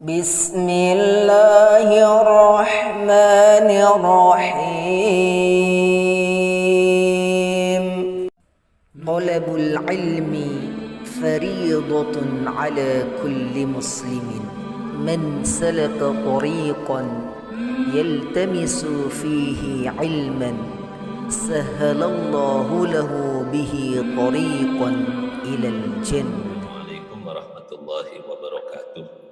Bismillahirrahmanirrahim. Talabul ilmi fariidatun ala kulli muslimin. Man salaka tariqan yaltamisu fihi ilman sahhalallahu lahu bihi tariqan ilal jannah. Assalamualaikum warahmatullahi wabarakatuh.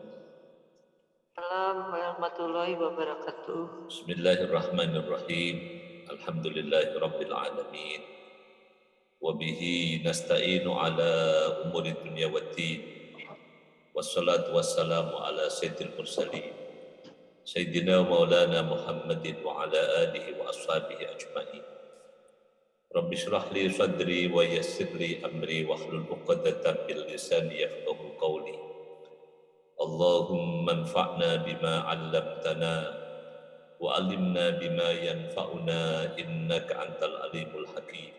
Assalamualaikum warahmatullahi wabarakatuh. Bismillahirrahmanirrahim. Alhamdulillahi rabbil alamin. Wa bihi nasta'inu ala umuri dunya waddin. Wassalatu wassalamu ala sayyidil mursalin. Sayyidina maulana Muhammadin wa ala alihi wa ashabihi ajma'in. Rabbi shrah li sadri wa yassir li amri wahlul 'uqdatam min lisani yafqahu qawli. Allahumma anfa'na bima 'allamtana wa 'allimna bima yanfa'una innaka antal alimul hakim.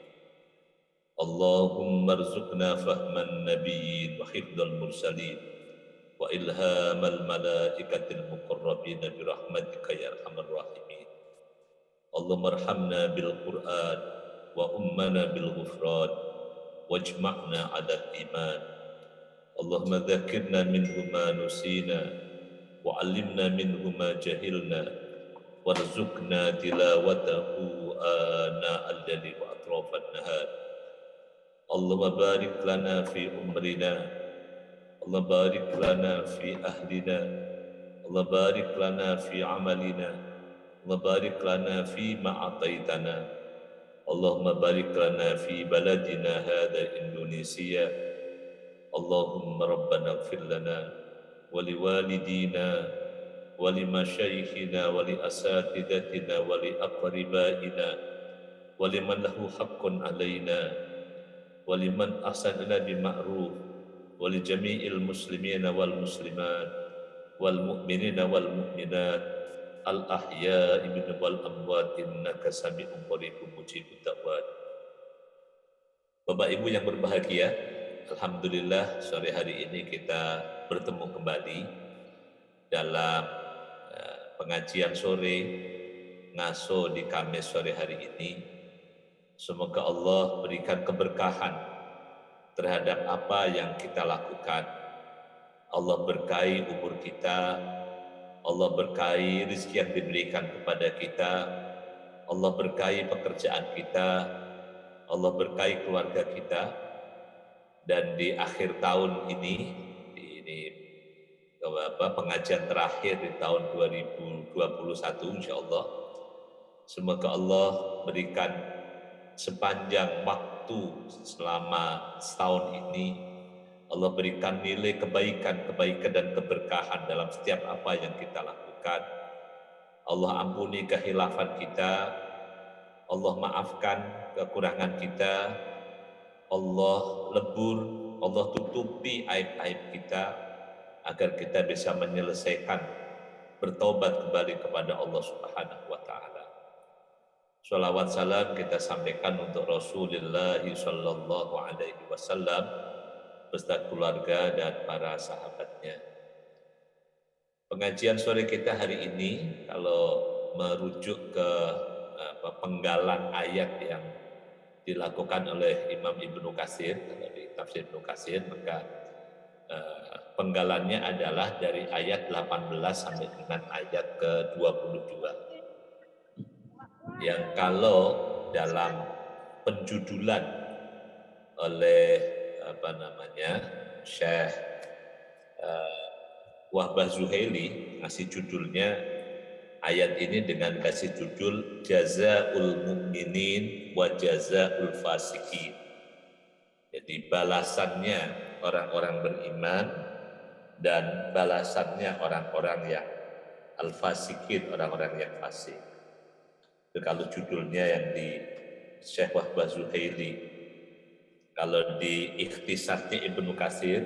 Allahumma arzuqna fahman nabiyyin wa hifdzal mursalin wa ilhamal malaikatil muqarrabin bi rahmatika ya arhamar rahimin. Allahumma arhamna bil Qur'an wa ummana bil ghufran wajma'na 'alal iman. Allahumma dzakirna minhu ma nusina wa 'allimna minhu ma jahilna warzuqna tilawatahu ana al-laili wa atrafan nahar. Allahumma barik lana fi umrina, Allah barik lana fi ahlina, Allah barik lana fi amalina, Allah barik lana fi ma ataitana. Allahumma barik lana fi baladina hadha Indonesia. Allahumma rabbana ighfir lana wa liwalidina wa limasyayikhina wa liasatidatina wa liaqribaina wa liman lahu haqqun alaina wa liman ahsana bima'ruf wa li jami'il muslimina wal muslimat wal mu'minina wal mu'minat al ahya'i minhum wal amwat innaka sami'un qaribun mujibud da'wat. Bapak Ibu yang berbahagia, alhamdulillah sore hari ini kita bertemu kembali dalam pengajian sore ngaso di Kamis sore hari ini. Semoga Allah berikan keberkahan terhadap apa yang kita lakukan. Allah berkahi umur kita, Allah berkahi rezeki yang diberikan kepada kita, Allah berkahi pekerjaan kita, Allah berkahi keluarga kita. Dan di akhir tahun ini pengajian terakhir di tahun 2021 insyaallah, semoga Allah berikan sepanjang waktu selama setahun ini, Allah berikan nilai kebaikan dan keberkahan dalam setiap apa yang kita lakukan. Allah ampuni kehilafan kita, Allah maafkan kekurangan kita, Allah lebur, Allah tutupi aib-aib kita agar kita bisa menyelesaikan bertobat kembali kepada Allah Subhanahu wa taala. Shalawat salam kita sampaikan untuk Rasulullah sallallahu alaihi wasallam beserta keluarga dan para sahabatnya. Pengajian sore kita hari ini kalau merujuk ke penggalan ayat yang dilakukan oleh Imam Ibnu Katsir, kalau di tafsir Ibnu Katsir, maka penggalannya adalah dari ayat 18 sampai dengan ayat ke-22. Yang kalau dalam penjudulan oleh Syekh Wahbah Zuhaili ngasih judulnya ayat ini dengan kasih judul Jazaul Mu'minin wa Jazaul Fasikin. Jadi balasannya orang-orang beriman dan balasannya orang-orang yang al-fasikin, orang-orang yang fasik. Itu kalau judulnya yang di Syekh Wahbah Zuhaili. Kalau di ikhtisarnya Ibnu Katsir,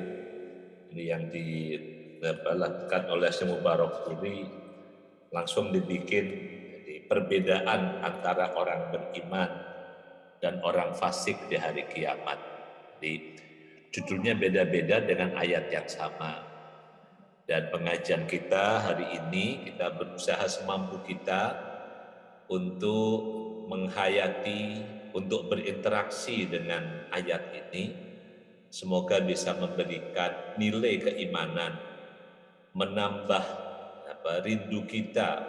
ini yang dilakukan oleh Syekh Mubarak ini, langsung dibikin jadi perbedaan antara orang beriman dan orang fasik di hari kiamat. Jadi judulnya beda-beda dengan ayat yang sama. Dan pengajian kita hari ini kita berusaha semampu kita untuk menghayati, untuk berinteraksi dengan ayat ini. Semoga bisa memberikan nilai keimanan, menambah rindu kita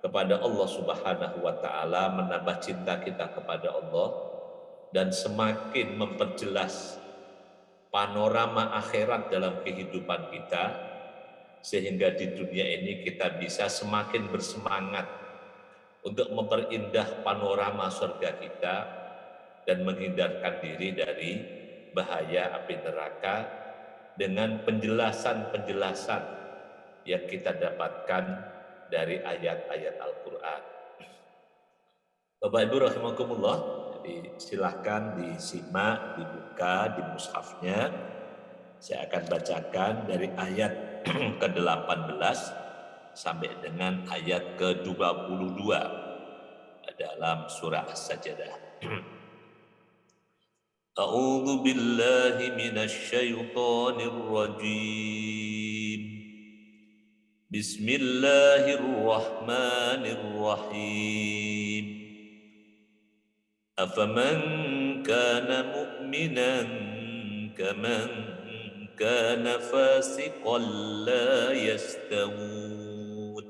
kepada Allah Subhanahu wa taala, menambah cinta kita kepada Allah, dan semakin memperjelas panorama akhirat dalam kehidupan kita, sehingga di dunia ini kita bisa semakin bersemangat untuk memperindah panorama surga kita dan menghindarkan diri dari bahaya api neraka dengan penjelasan-penjelasan yang kita dapatkan dari ayat-ayat Al-Quran. Bapak Ibu rahimakumullah, jadi silahkan disimak, dibuka di mushafnya. Saya akan bacakan dari ayat ke-18 sampai dengan ayat ke-22 dalam surah As-Sajdah. A'udzu billahi minasy syaithanir rajim. Bismillahirrahmanirrahim. Afaman kana mu'minan kaman كان فاسقا لا يستوون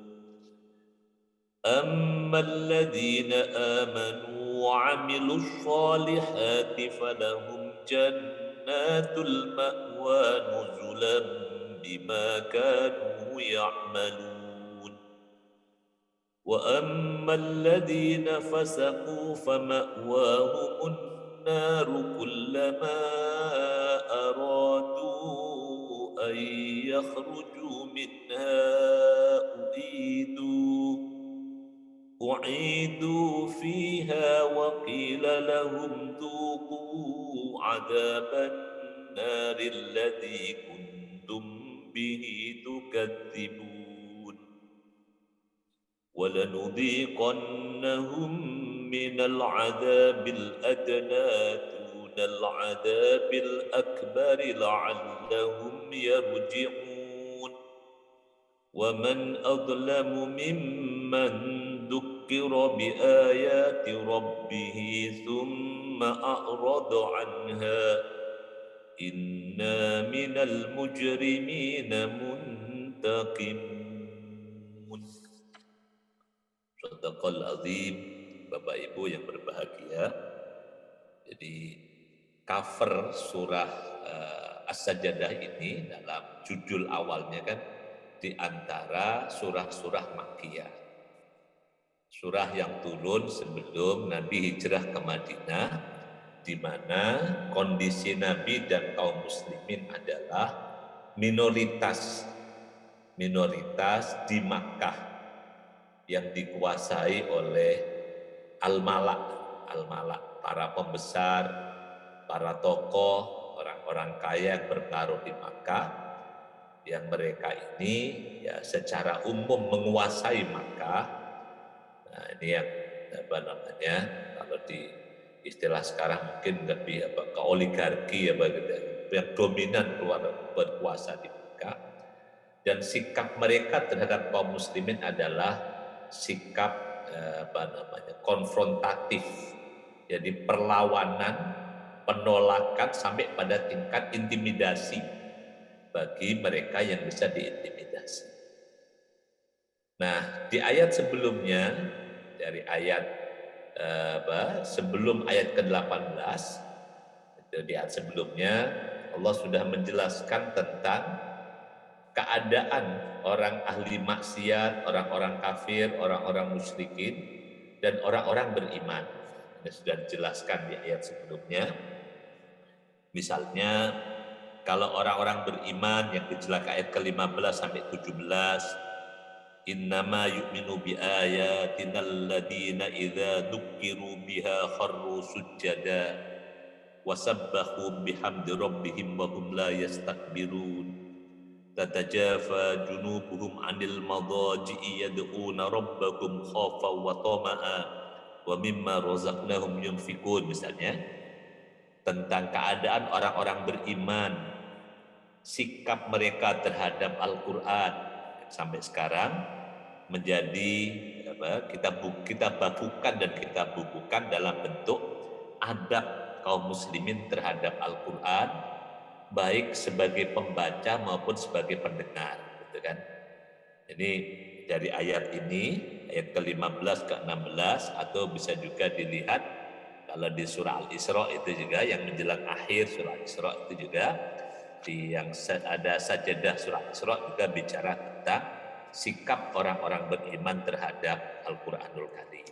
أما الذين آمنوا وعملوا الصالحات فلهم جنات المأوى نزلا بما كانوا يعملون وأما الذين فسقوا فمأواهم النار كلما أرادوا أن يخرجوا منها أعيدوا فيها وقيل لهم ذوقوا عذاب النار الذي كنتم به تكذبون ولنذيقنهم من العذاب الأدنى العذاب الأكبر لعلهم يرجعون ومن أظلم ممن ذكر بآيات ربه ثم أعرض عنها إنا من المجرمين منتقمون. Shadaqal azim. Bapak Ibu yang berbahagia, jadi cover surah As-Sajdah ini dalam judul awalnya kan di antara surah-surah Makkiyah. Surah yang turun sebelum Nabi hijrah ke Madinah, di mana kondisi Nabi dan kaum muslimin adalah minoritas di Makkah yang dikuasai oleh Al-Malak, para pembesar, para tokoh, orang-orang kaya yang bertaruh di Makkah, yang mereka ini ya secara umum menguasai Makkah. Nah, ini yang kalau di istilah sekarang mungkin lebih ke oligarki yang dominan keluar berkuasa di Makkah. Dan sikap mereka terhadap kaum muslimin adalah sikap konfrontatif. Jadi perlawanan, penolakan sampai pada tingkat intimidasi bagi mereka yang bisa diintimidasi. Nah, di ayat sebelumnya, dari ayat sebelum ayat ke-18, di ayat sebelumnya Allah sudah menjelaskan tentang keadaan orang ahli maksiat, orang-orang kafir, orang-orang musyrikin, dan orang-orang beriman. Ini sudah dijelaskan di ayat sebelumnya. Misalnya, kalau orang-orang beriman yang dijelaskan ayat ke-15 sampai 17, innama yu'minu bi ayatina alladina idza dzukiru biha kharru sujada wa sabbahu bihamdi rabbihim wa hum la yastakbirun. Tatajafa junubuhum 'anil madaji'i yad'una rabbahum khaufan wa tama'a wa mimma razaqnahum yunfikun. Misalnya tentang keadaan orang-orang beriman sikap mereka terhadap Al-Quran sampai sekarang menjadi kita babukan dan kita bukukan dalam bentuk adab kaum muslimin terhadap Al-Quran, baik sebagai pembaca maupun sebagai pendengar, gitu kan. Ini dari ayat ini, ayat ke-15 ke-16, atau bisa juga dilihat kalau di surah Al-Isra itu juga yang menjelang akhir surah Al-Isra itu juga di yang ada sajadah surah Al-Isra juga bicara tentang sikap orang-orang beriman terhadap Al-Quranul Karim.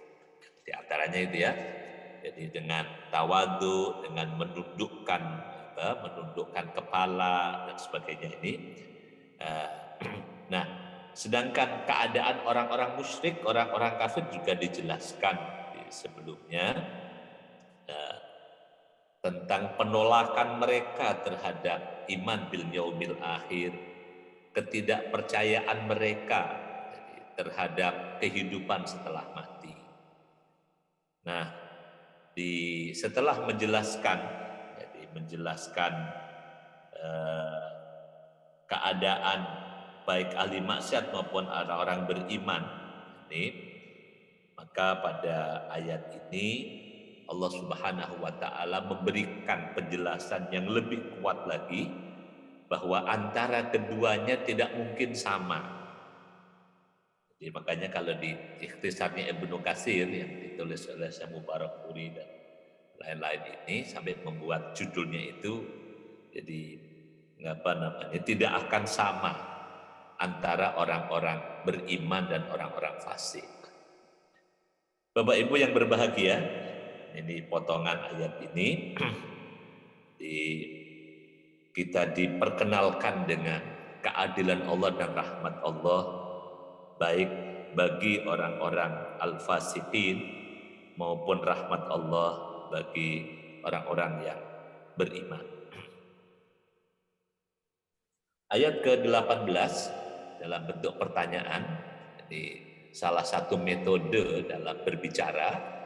Di antaranya itu ya, jadi dengan tawadu, dengan menundukkan kepala dan sebagainya ini. Nah, sedangkan keadaan orang-orang musyrik, orang-orang kafir juga dijelaskan di sebelumnya tentang penolakan mereka terhadap iman bil yaumil akhir, ketidakpercayaan mereka terhadap kehidupan setelah mati. Nah, setelah menjelaskan keadaan baik ahli maksiat maupun orang-orang beriman ini, maka pada ayat ini Allah Subhanahu wa taala memberikan penjelasan yang lebih kuat lagi bahwa antara keduanya tidak mungkin sama. Jadi makanya kalau di ikhtisarnya Ibnu Katsir yang ditulis oleh Syekh Mubarakfuri dan lain-lain ini sampai membuat judulnya itu, jadi tidak akan sama antara orang-orang beriman dan orang-orang fasik. Bapak Ibu yang berbahagia, ini potongan ayat ini kita diperkenalkan dengan keadilan Allah dan rahmat Allah, baik bagi orang-orang al-fasiqin maupun rahmat Allah bagi orang-orang yang beriman. Ayat ke-18 dalam bentuk pertanyaan, jadi salah satu metode dalam berbicara,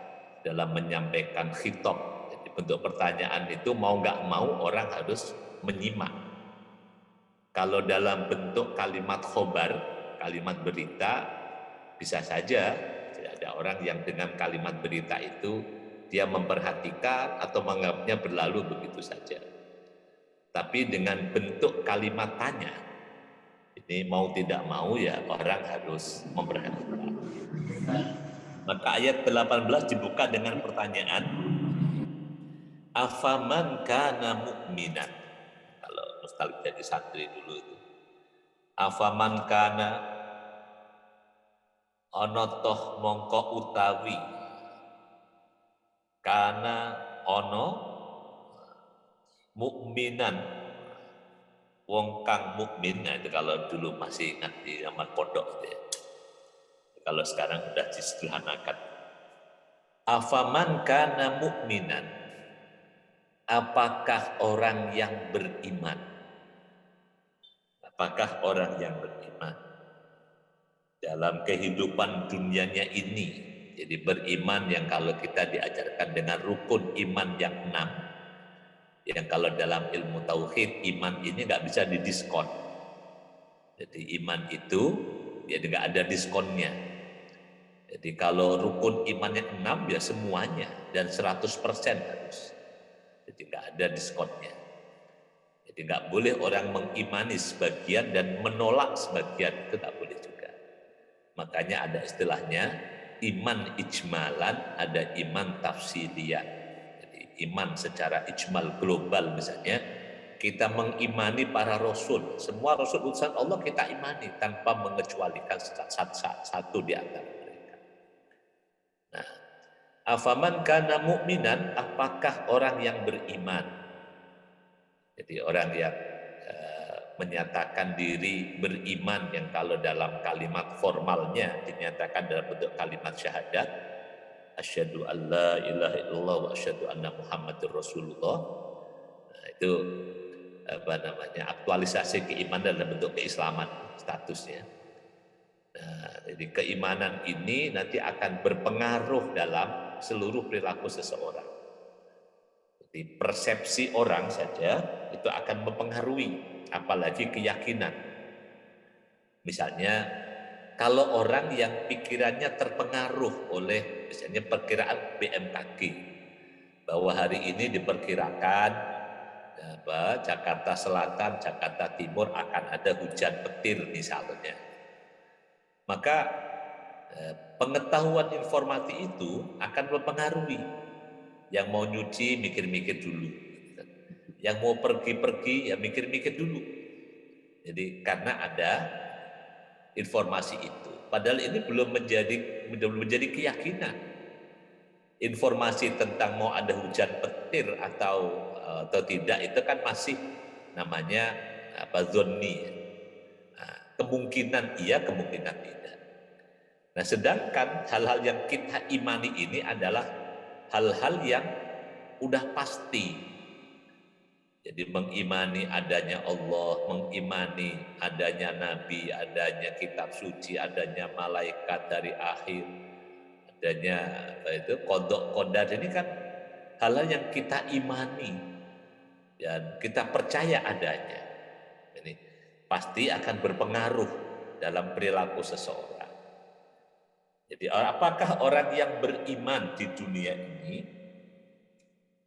dalam menyampaikan khitab. Jadi bentuk pertanyaan itu mau nggak mau orang harus menyimak. Kalau dalam bentuk kalimat khobar, kalimat berita, bisa saja ada orang yang dengan kalimat berita itu dia memperhatikan atau menganggapnya berlalu begitu saja. Tapi dengan bentuk kalimat tanya, ini mau tidak mau ya orang harus memperhatikan. Maka ayat 18 dibuka dengan pertanyaan, afaman kana mu'minan. Kalau nostalgia jadi santri dulu itu, afaman kana ana toh mongko utawi, kana ana mukminan wong kang mukmin. Nah, itu kalau dulu masih ingat di zaman pondok itu ya. Kalau sekarang sudah disederhanakan. Afaman kana mukminan, apakah orang yang beriman? Apakah orang yang beriman dalam kehidupan dunianya ini? Jadi beriman yang kalau kita diajarkan dengan rukun iman yang 6, yang kalau dalam ilmu tauhid iman ini nggak bisa didiskon. Jadi iman itu ya nggak ada diskonnya. Jadi kalau rukun iman yang 6 ya semuanya dan 100% harus. Jadi nggak ada diskonnya. Jadi nggak boleh orang mengimani sebagian dan menolak sebagian, itu nggak boleh juga. Makanya ada istilahnya iman ijmalan, ada iman tafsilian. Iman secara ijmal global, misalnya kita mengimani para rasul, semua rasul utusan Allah kita imani tanpa mengecualikan satu di antara mereka. Nah, afaman kana mu'minan, apakah orang yang beriman? Jadi orang yang menyatakan diri beriman, yang kalau dalam kalimat formalnya dinyatakan dalam bentuk kalimat syahadat, asyhadu an la ilaha illallah wa asyhadu anna muhammadur rasulullah. Nah, itu aktualisasi keimanan dalam bentuk keislaman statusnya. Nah, jadi keimanan ini nanti akan berpengaruh dalam seluruh perilaku seseorang. Jadi persepsi orang saja itu akan mempengaruhi apalagi keyakinan. Misalnya kalau orang yang pikirannya terpengaruh oleh misalnya perkiraan BMKG bahwa hari ini diperkirakan Jakarta Selatan, Jakarta Timur akan ada hujan petir misalnya. Maka pengetahuan informasi itu akan mempengaruhi. Yang mau nyuci mikir-mikir dulu, yang mau pergi-pergi ya mikir-mikir dulu. Jadi karena ada informasi itu, padahal ini belum menjadi keyakinan. Informasi tentang mau ada hujan petir atau tidak itu kan masih namanya zonni. Nah, kemungkinan iya, kemungkinan tidak. Nah, sedangkan hal-hal yang kita imani ini adalah hal-hal yang udah pasti. Jadi mengimani adanya Allah, mengimani adanya Nabi, adanya kitab suci, adanya malaikat dari akhir, adanya qada qadar, ini kan hal-hal yang kita imani dan kita percaya adanya. Ini pasti akan berpengaruh dalam perilaku seseorang. Jadi apakah orang yang beriman di dunia ini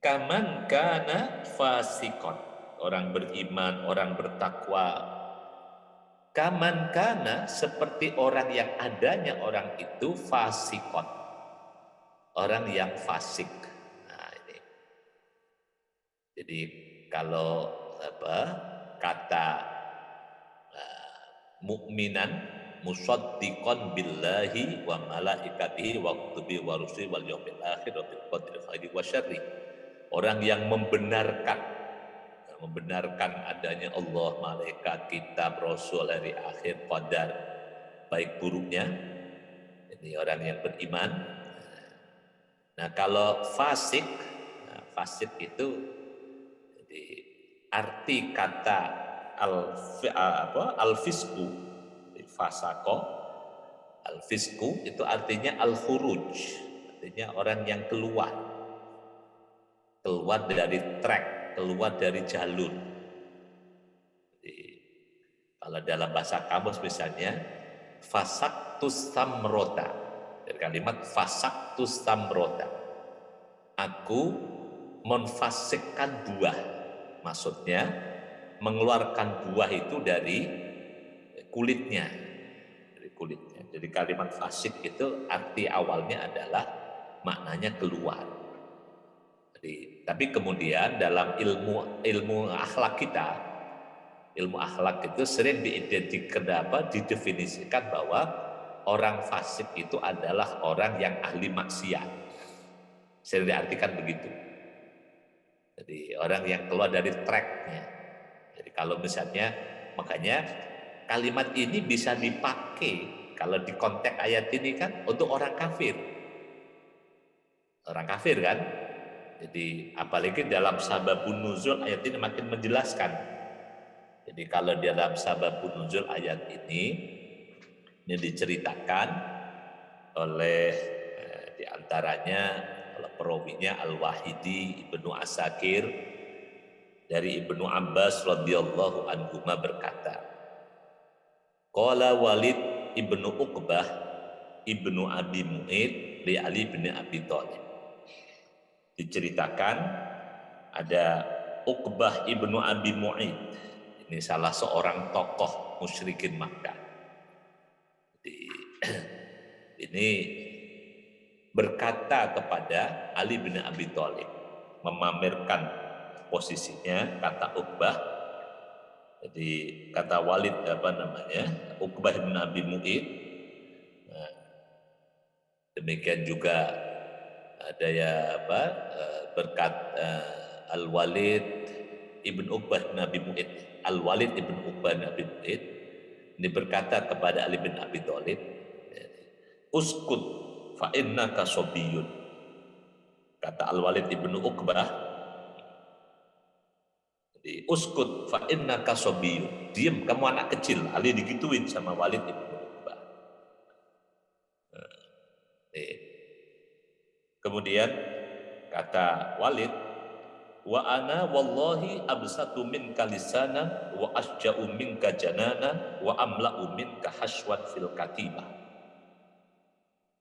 kaman kana fasikon, orang beriman, orang bertakwa, kaman kana seperti orang yang adanya orang itu fasikon, orang yang fasik. Nah ini, jadi kalau kata mukminan musaddiqan billahi wa malaikatihi wa kutubihi wa rusulihi wal yaumil akhir wa bil qadri khairi wa syarri. Orang yang membenarkan adanya Allah, malaikat, kitab, rasul, hari akhir, qadar, baik buruknya. Ini orang yang beriman. Nah, kalau fasik, fasik itu jadi arti kata al-fisku, fasako, al-fisku itu artinya al-khuruj, artinya orang yang keluar dari track, keluar dari jalur. Jadi, kalau dalam bahasa kamus misalnya fasaktus samrota, dari kalimat fasaktus samrota, aku menfasikkan buah, maksudnya mengeluarkan buah itu dari kulitnya, jadi kalimat fasik itu arti awalnya adalah maknanya keluar. Tapi kemudian dalam ilmu akhlak kita, ilmu akhlak itu sering didefinisikan bahwa orang fasik itu adalah orang yang ahli maksiat. Sering diartikan begitu. Jadi orang yang keluar dari tracknya. Jadi kalau misalnya, makanya kalimat ini bisa dipakai kalau di konteks ayat ini kan untuk orang kafir. Orang kafir kan? Jadi apalagi dalam sababun nuzul ayat ini makin menjelaskan. Jadi kalau dalam sababun nuzul ayat ini diceritakan oleh diantaranya perawinya Al-Wahidi Ibnu Asakir dari Ibnu Abbas radhiyallahu anhuma berkata, qala Walid Ibnu Uqbah Ibnu Abi Mu'id li Ali bin Abi Thalib. Diceritakan ada Uqbah Ibnu Abi Mu'id, ini salah seorang tokoh musyrikin Makkah. Ini berkata kepada Ali bin Abi Thalib, memamerkan posisinya, kata Uqbah. Jadi kata Walid Uqbah bin Abi Mu'id. Nah, demikian juga ada berkat Al-Walid ibn Uqbah bin Abi Mu'id. Al-Walid ibn Uqbah bin Abi Mu'id ini berkata kepada Ali bin Abi Thalib, uskut fa innaka sobiyun. Kata Al-Walid ibn Uqbah, uskut fa innaka sobiyun, diam kamu anak kecil. Ali digituin sama Walid ibn Uqbah. Kemudian kata Walid, wa ana wallahi absatu minka lisanan wa asja'u minka jananan wa amla'u minka hashwan fil katibah.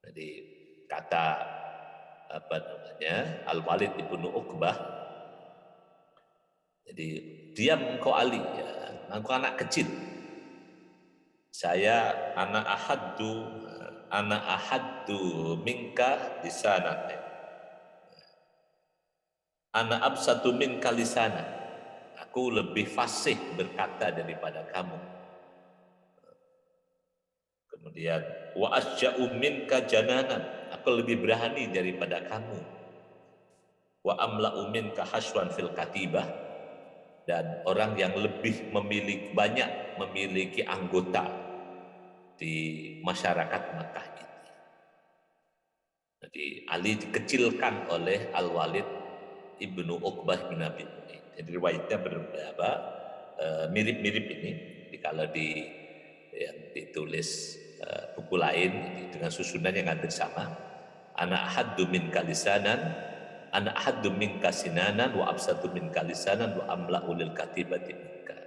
Jadi kata Al-Walid ibnu Uqbah, jadi diam engkau Ali, ya, engkau anak kecil, saya anak ahaddu minka lisanan, ana absatu minka lisanan, aku lebih fasih berkata daripada kamu. Kemudian wa asja'u minka jananan, aku lebih berani daripada kamu. Wa amla'u minka hashwan fil katibah, dan orang yang lebih banyak memiliki anggota di masyarakat Makkah ini. Jadi Ali dikecilkan oleh Al-Walid ibnu Uqbah bin Abi Mu'ayyid. Jadi riwayatnya mirip-mirip ini. Jadi kalau yang ditulis buku lain dengan susunan yang hampir sama, ana ahaddu minka lisanan, ana ahaddu minka sinanan, wa absatu minka lisanan, wa amla'u lil katibati minka.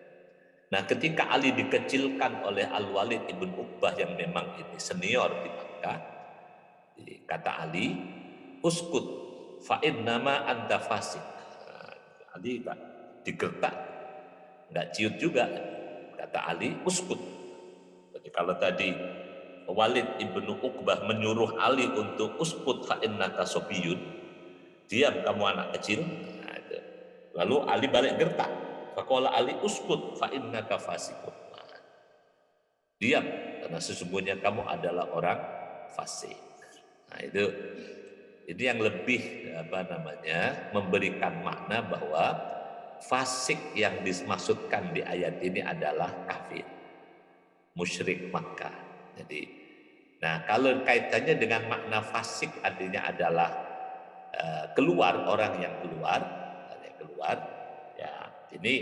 Nah, ketika Ali dikecilkan oleh Al-Walid ibn Uqbah yang memang ini senior di Makkah, kata Ali, uskut fa innama anta fasik. Ali tak digertak, enggak ciut juga. Kata Ali, uskut. Jadi kalau tadi Walid ibnu Uqbah menyuruh Ali untuk uskut fa innaka sobiyun, diam kamu anak kecil. Nah, itu. Lalu Ali balik gertak. Faqala Ali uskut fa innaka fasikun. Nah, diam karena sesungguhnya kamu adalah orang fasik. Nah, itu yang lebih memberikan makna bahwa fasik yang dimaksudkan di ayat ini adalah kafir, musyrik Makkah. Jadi, nah kalau kaitannya dengan makna fasik artinya adalah keluar, orang yang keluar, ya. Ini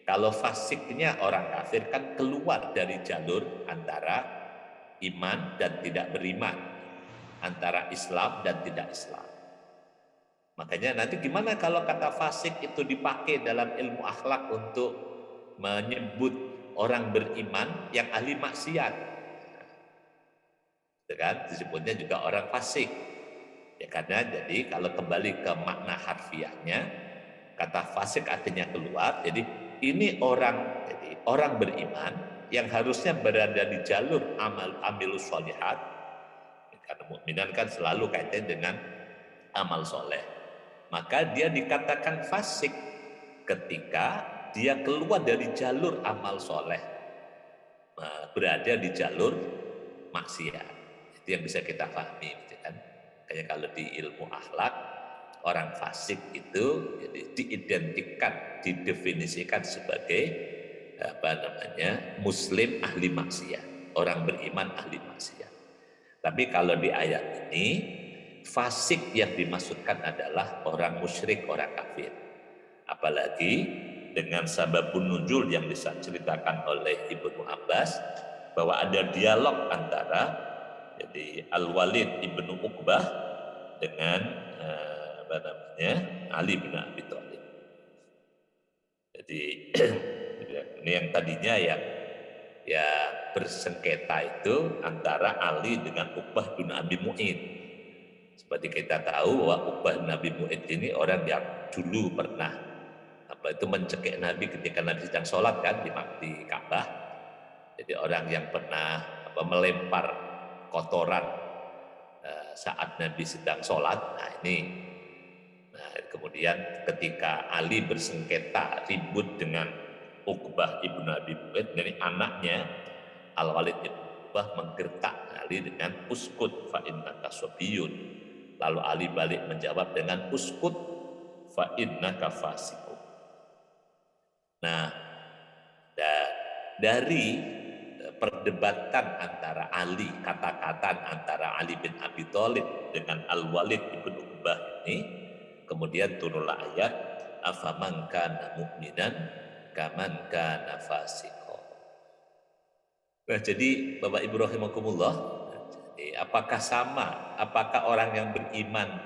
kalau fasiknya orang kafir kan keluar dari jalur antara iman dan tidak beriman, antara Islam dan tidak Islam. Makanya nanti gimana kalau kata fasik itu dipakai dalam ilmu akhlak untuk menyebut orang beriman yang ahli maksiat, kan disebutnya juga orang fasik. Ya, karena jadi kalau kembali ke makna harfiahnya, kata fasik artinya keluar. Jadi ini orang beriman yang harusnya berada di jalur amilus sholihat, karena mukminan kan selalu kaitan dengan amal soleh. Maka dia dikatakan fasik ketika dia keluar dari jalur amal soleh, berada di jalur maksiat. Itu yang bisa kita pahami, gitu kan? Kayak kalau di ilmu akhlak, orang fasik itu didefinisikan sebagai muslim ahli maksiat, orang beriman ahli maksiat. Tapi kalau di ayat ini, fasik yang dimaksudkan adalah orang musyrik, orang kafir. Apalagi dengan sababun nuzul yang diceritakan oleh Ibnu Abbas, bahwa ada dialog antara jadi Al-Walid ibnu Uqbah dengan Ali bin Abi Thalib. Jadi ini yang tadinya ya bersengketa itu antara Ali dengan Uqbah bin Abi Mu'ayyid. Seperti kita tahu bahwa Uqbah bin Abi Mu'ayyid ini orang yang dulu pernah mencekik Nabi ketika Nabi sedang sholat kan di Ka'bah. Jadi orang yang pernah melempar kotoran saat Nabi sedang sholat. Kemudian ketika Ali bersengketa ribut dengan Uqbah ibnu Abi Mu'ayyid, dari anaknya Al-Walid ibnu Uqbah menggertak Ali dengan uskut fa innaka sobiyun. Lalu Ali balik menjawab dengan uskut fa innaka fasiqun. Nah, dari perdebatan antara kata-kata antara Ali bin Abi Thalib dengan Al-Walid ibn Uqbah ini, kemudian turunlah ayat afaman kana mu'minan kaman kana fasiqo. Nah, jadi Bapak Ibu rahimakumullah, apakah orang yang beriman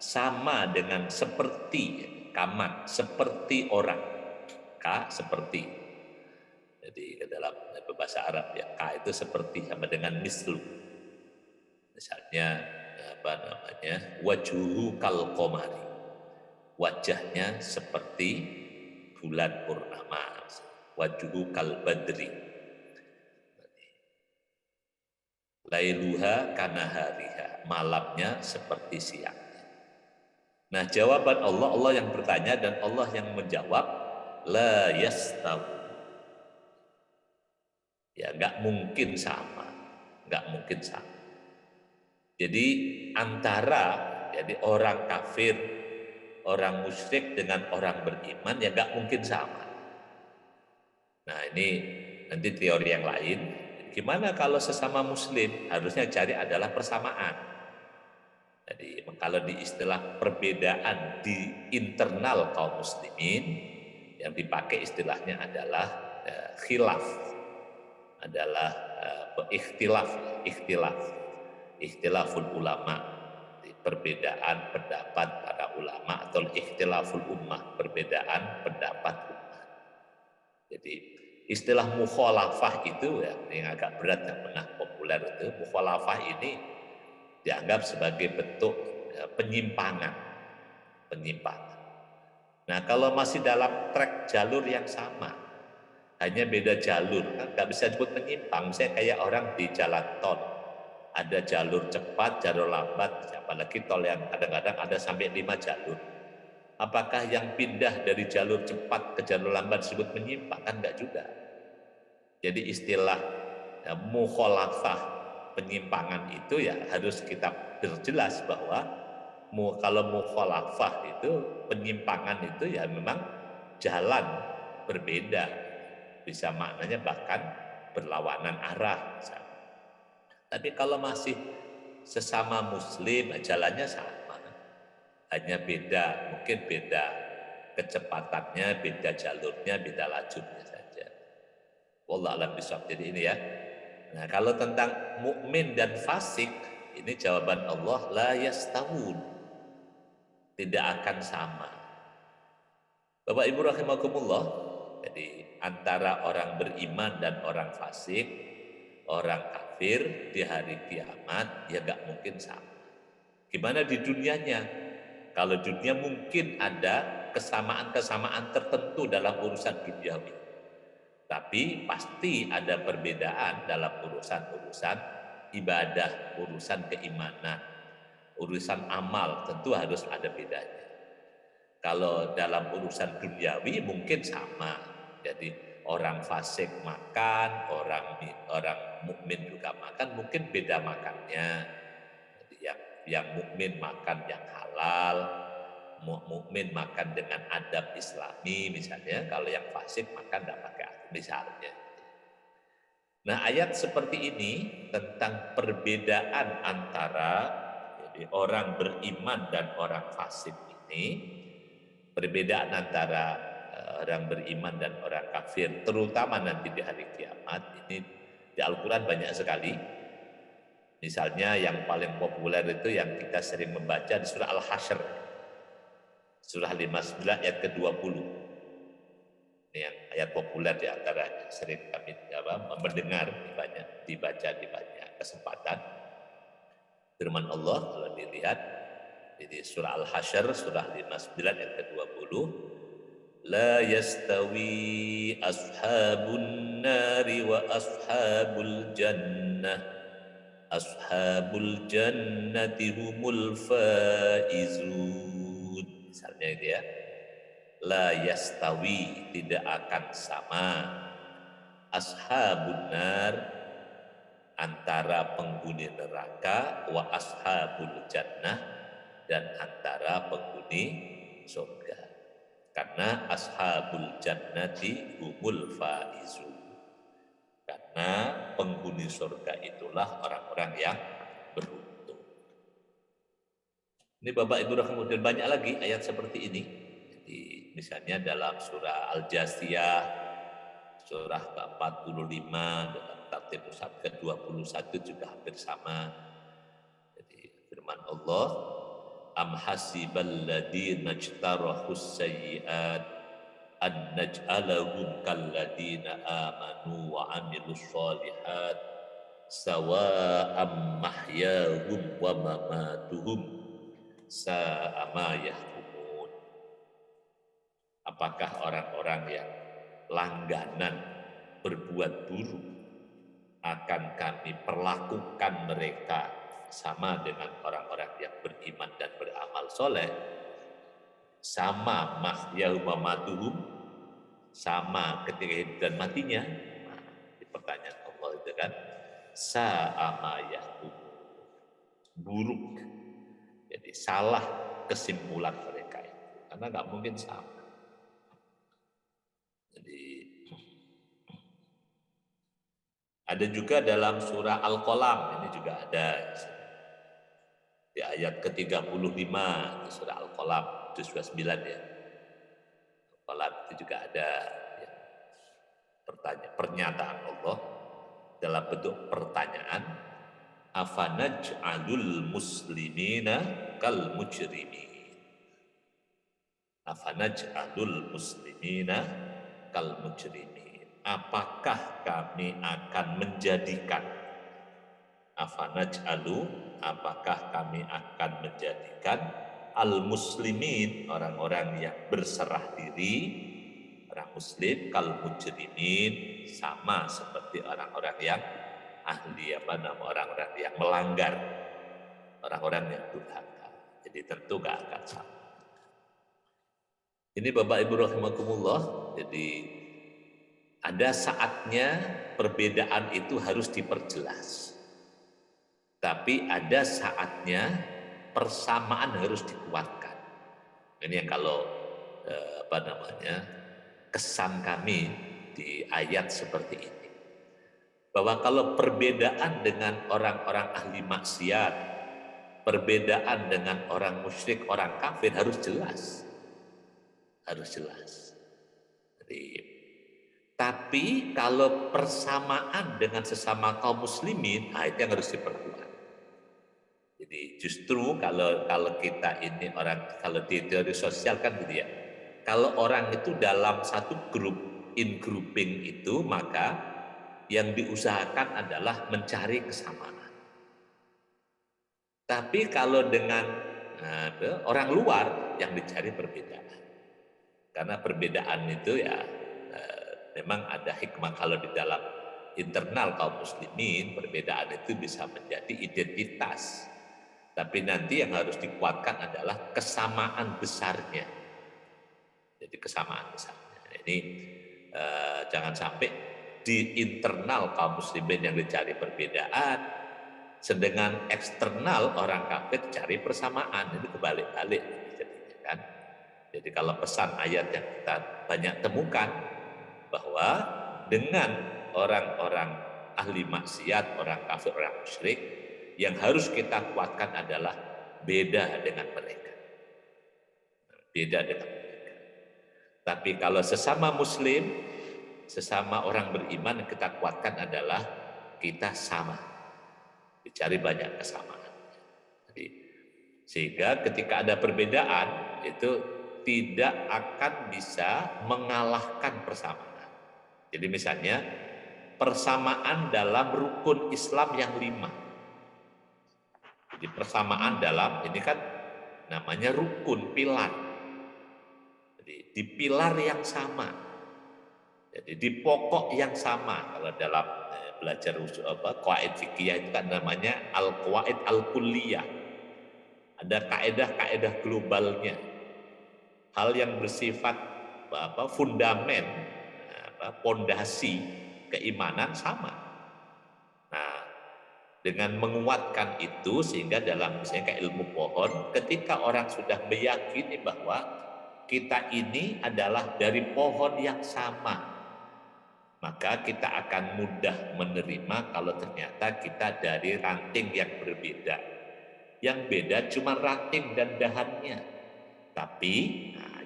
sama dengan seperti kaman, seperti orang. Ka seperti. Jadi dalam bahasa Arab ya, ka itu seperti sama dengan mislu. Misalnya apa namanya? Wajuhu kal qamari. Wajahnya seperti bulan purnama. Wajuhu kal badri. Lailuha kanahariha. Malamnya seperti siang. Nah, jawaban Allah, Allah yang bertanya dan Allah yang menjawab, la yastawu. Ya, nggak mungkin sama, nggak mungkin sama. Jadi jadi orang kafir, orang musyrik dengan orang beriman ya nggak mungkin sama. Nah, ini nanti teori yang lain. Gimana kalau sesama Muslim? Harusnya cari adalah persamaan. Jadi kalau di istilah perbedaan di internal kaum muslimin yang dipakai istilahnya adalah khilaf, adalah ikhtilaful ulama, perbedaan pendapat para ulama atau ikhtilaful ummah, perbedaan pendapat ummah. Jadi istilah mukhalafah itu yang agak berat yang pernah populer itu, mukhalafah ini dianggap sebagai bentuk penyimpangan. Nah, kalau masih dalam trek jalur yang sama, hanya beda jalur, kan nggak bisa disebut menyimpang. Misalnya kayak orang di jalan tol, ada jalur cepat, jalur lambat, apalagi tol yang kadang-kadang ada sampai 5 jalur. Apakah yang pindah dari jalur cepat ke jalur lambat disebut menyimpang? Kan enggak juga. Jadi istilah mukhalafah, penyimpangan itu ya harus kita perjelas bahwa kalau mukhalafah itu penyimpangan itu ya memang jalan berbeda, bisa maknanya bahkan berlawanan arah. Tapi kalau masih sesama muslim jalannya sama, hanya beda, mungkin beda kecepatannya, beda jalurnya, beda lajurnya saja. Wallahu a'lam bishawab. Jadi ini ya. Nah, kalau tentang mukmin dan fasik, ini jawaban Allah, la yastawun. Tidak akan sama. Bapak Ibu rahimakumullah, jadi antara orang beriman dan orang fasik, orang kafir di hari kiamat, ya gak mungkin sama. Gimana di dunianya? Kalau dunia mungkin ada kesamaan-kesamaan tertentu dalam urusan duniawi. Tapi pasti ada perbedaan dalam urusan-urusan ibadah, urusan keimanan, urusan amal, tentu harus ada bedanya. Kalau dalam urusan duniawi mungkin sama. Jadi orang fasik makan, orang mukmin juga makan, mungkin beda makannya. Jadi yang mukmin makan yang halal, mukmin makan dengan adab Islami misalnya, kalau yang fasik makan tidak pakai adab misalnya. Nah, ayat seperti ini tentang perbedaan antara jadi orang beriman dan orang fasik ini, perbedaan antara orang beriman dan orang kafir, terutama nanti di hari kiamat, ini di Al-Quran banyak sekali. Misalnya yang paling populer itu yang kita sering membaca di surah Al-Hasyr, surah 59 ayat ke-20. Ini yang ayat populer di antara sering kami mendengar dibaca di banyak kesempatan. Firman Allah kalau dilihat di surah Al-Hasyr surah 59 ayat ke-20, la yastawi ashabun nari wa ashabul jannati humul faizun. Misalnya itu ya, la yastawi, tidak akan sama, ashabun nar, antara penghuni neraka, wa ashabul jannah, dan antara penghuni surga. Karena ashabul jannati humul faizun, karena penghuni surga itulah orang-orang yang beruntung. Ini Bapak Ibu rahimahullah, banyak lagi ayat seperti ini. Jadi misalnya dalam surah Al-Jasiyah, surah ke-45, dalam tartib pusat ke-21 juga hampir sama. Jadi firman Allah, am hasibal ladzina ijtarahus sayyi'at an naj'alahum kalladzina amanu wa amilus sholihat sawa'am mahyahum wa mamatuhum sa'a ma yahkumun. Apakah orang-orang yang langganan berbuat buruk akan kami perlakukan mereka sama dengan orang-orang yang beriman dan beramal soleh, sama mahyahum wa mamatuhum, sama ketika hidup dan matinya. Nah, di pertanyaan Allah itu kan, sa'a ma yahkumun, buruk. Jadi salah kesimpulan mereka itu, karena nggak mungkin sama. Jadi ada juga dalam surah Al-Qalam, ini juga ada di ayat ke-35 di surah Al-Qalam juz 29 ya. Al-Qalam itu juga ada ya, pernyataan Allah dalam bentuk pertanyaan, afanaj'alul muslimina kal mujrimin. Afanaj'alul muslimina kal mujrimin. Apakah kami akan menjadikan, afanaj'alu, apakah kami akan menjadikan al muslimin, orang-orang yang berserah diri, orang muslim, kal mujrimin, sama seperti orang-orang yang ahli orang-orang yang melanggar, orang-orang yang durhaka. Jadi tentu gak akan sama. Ini Bapak Ibu rahimakumullah, jadi ada saatnya perbedaan itu harus diperjelas. Tapi ada saatnya persamaan harus dikuatkan. Ini yang kalau kesan kami di ayat seperti ini. Bahwa kalau perbedaan dengan orang-orang ahli maksiat, perbedaan dengan orang musyrik, orang kafir harus jelas. Harus jelas. Jadi, tapi kalau persamaan dengan sesama kaum muslimin, itu yang harus diperkuat. Jadi justru kalau kita ini orang, kalau di teori sosial kan gitu ya, kalau orang itu dalam satu grup, in grouping itu, maka yang diusahakan adalah mencari kesamaan. Tapi kalau dengan orang luar, yang dicari perbedaan. Karena perbedaan itu ya memang ada hikmah. Kalau di dalam internal kaum muslimin, perbedaan itu bisa menjadi identitas. Tapi nanti yang harus dikuatkan adalah kesamaan besarnya. Jadi kesamaan besarnya. Ini jangan sampai di internal kaum muslimin yang dicari perbedaan, sedangkan eksternal orang kafir cari persamaan. Ini kebalik-balik jadinya kan. Jadi kalau pesan ayat yang kita banyak temukan, bahwa dengan orang-orang ahli maksiat, orang kafir, orang musyrik, yang harus kita kuatkan adalah beda dengan mereka. Beda dengan mereka. Tapi kalau sesama muslim, sesama orang beriman, yang kita kuatkan adalah kita sama. Dicari banyak kesamaan. Jadi, sehingga ketika ada perbedaan, itu tidak akan bisa mengalahkan persamaan. Jadi misalnya persamaan dalam rukun Islam yang 5. Jadi persamaan dalam, ini kan namanya rukun, pilar. Jadi di pilar yang sama. Jadi di pokok yang sama. Kalau dalam belajar qawaid fikih itu kan namanya al-qawaid al-kulliyah. Ada kaedah-kaedah globalnya. Hal yang bersifat fundamen, pondasi keimanan sama. Nah, dengan menguatkan itu sehingga dalam misalnya kayak ilmu pohon, ketika orang sudah meyakini bahwa kita ini adalah dari pohon yang sama, maka kita akan mudah menerima kalau ternyata kita dari ranting yang berbeda. Yang beda cuma ranting dan dahannya. Tapi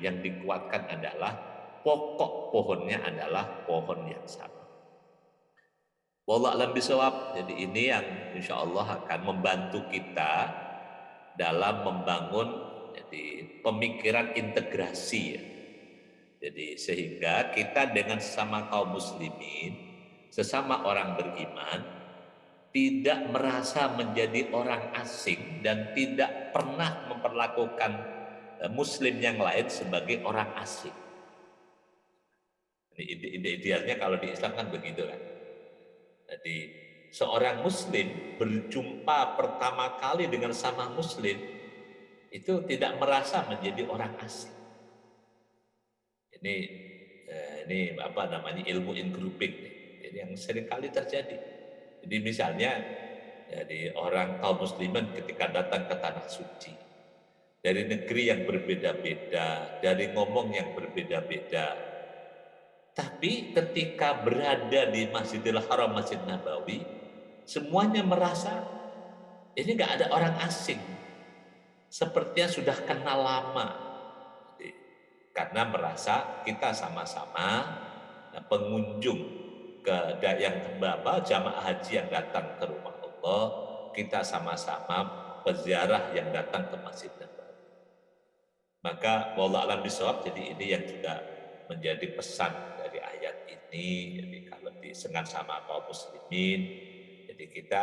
yang dikuatkan adalah pokok pohonnya adalah pohon yang sama. Wallahu a'lam bishawab. Jadi ini yang insya Allah akan membantu kita dalam membangun jadi pemikiran integrasi ya. Jadi sehingga kita dengan sesama kaum muslimin, sesama orang beriman, tidak merasa menjadi orang asing dan tidak pernah memperlakukan muslim yang lain sebagai orang asing. Ini idealnya kalau di Islam kan begitu kan. Jadi seorang muslim berjumpa pertama kali dengan sama muslim itu tidak merasa menjadi orang asing. Ini apa namanya ilmu in-grouping, jadi yang sering kali terjadi. Jadi misalnya jadi orang kaum muslimin ketika datang ke tanah suci dari negeri yang berbeda-beda, dari ngomong yang berbeda-beda, tapi ketika berada di Masjidil Haram, Masjid Nabawi, semuanya merasa ini nggak ada orang asing, sepertinya sudah kenal lama. Karena merasa kita sama-sama pengunjung yang jamaah haji yang datang ke rumah Allah, kita sama-sama peziarah yang datang ke Masjid Nabawi. Maka wallahu a'lam bishawab, jadi ini yang juga menjadi pesan dari ayat ini. Jadi kalau disengat sama kaum muslimin, jadi kita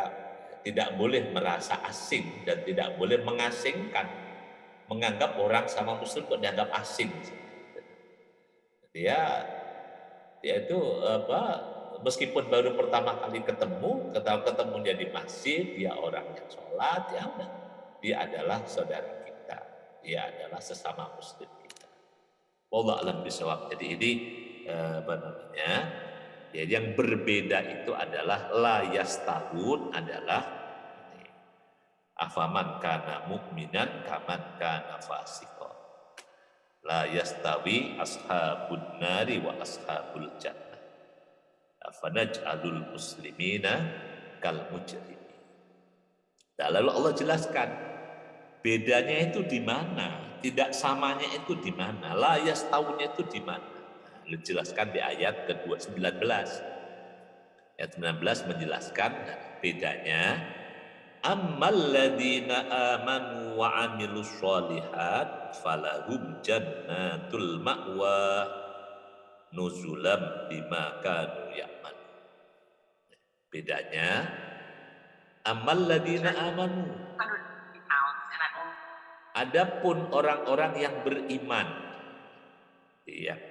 tidak boleh merasa asing dan tidak boleh mengasingkan, menganggap orang sama muslim kok dianggap asing. Dia itu meskipun baru pertama kali ketemunya di masjid, dia orang yang sholat, ya udah, dia adalah saudara kita, dia adalah sesama muslim kita. Wallahu a'lam bishawab. Jadi ini ya, yang berbeda itu adalah la yastahun, adalah afaman kana mu'minan kaman kana fasiqan. La yastawi ashabun nari wa ashabul jannah. Afanaj'alul muslimina kal mujrimin. Nah, lalu Allah jelaskan bedanya itu di mana, tidak samanya itu di mana, la yastawunya itu di mana. Dijelaskan di ayat ke-19. Ayat 19 menjelaskan bedanya. Ammal ladzina amanu wa 'amilus sholihat falahum jannatul ma'wa nuzulam bima kanu ya'malun. Bedanya ammal ladzina amanu, adapun orang-orang yang beriman, yang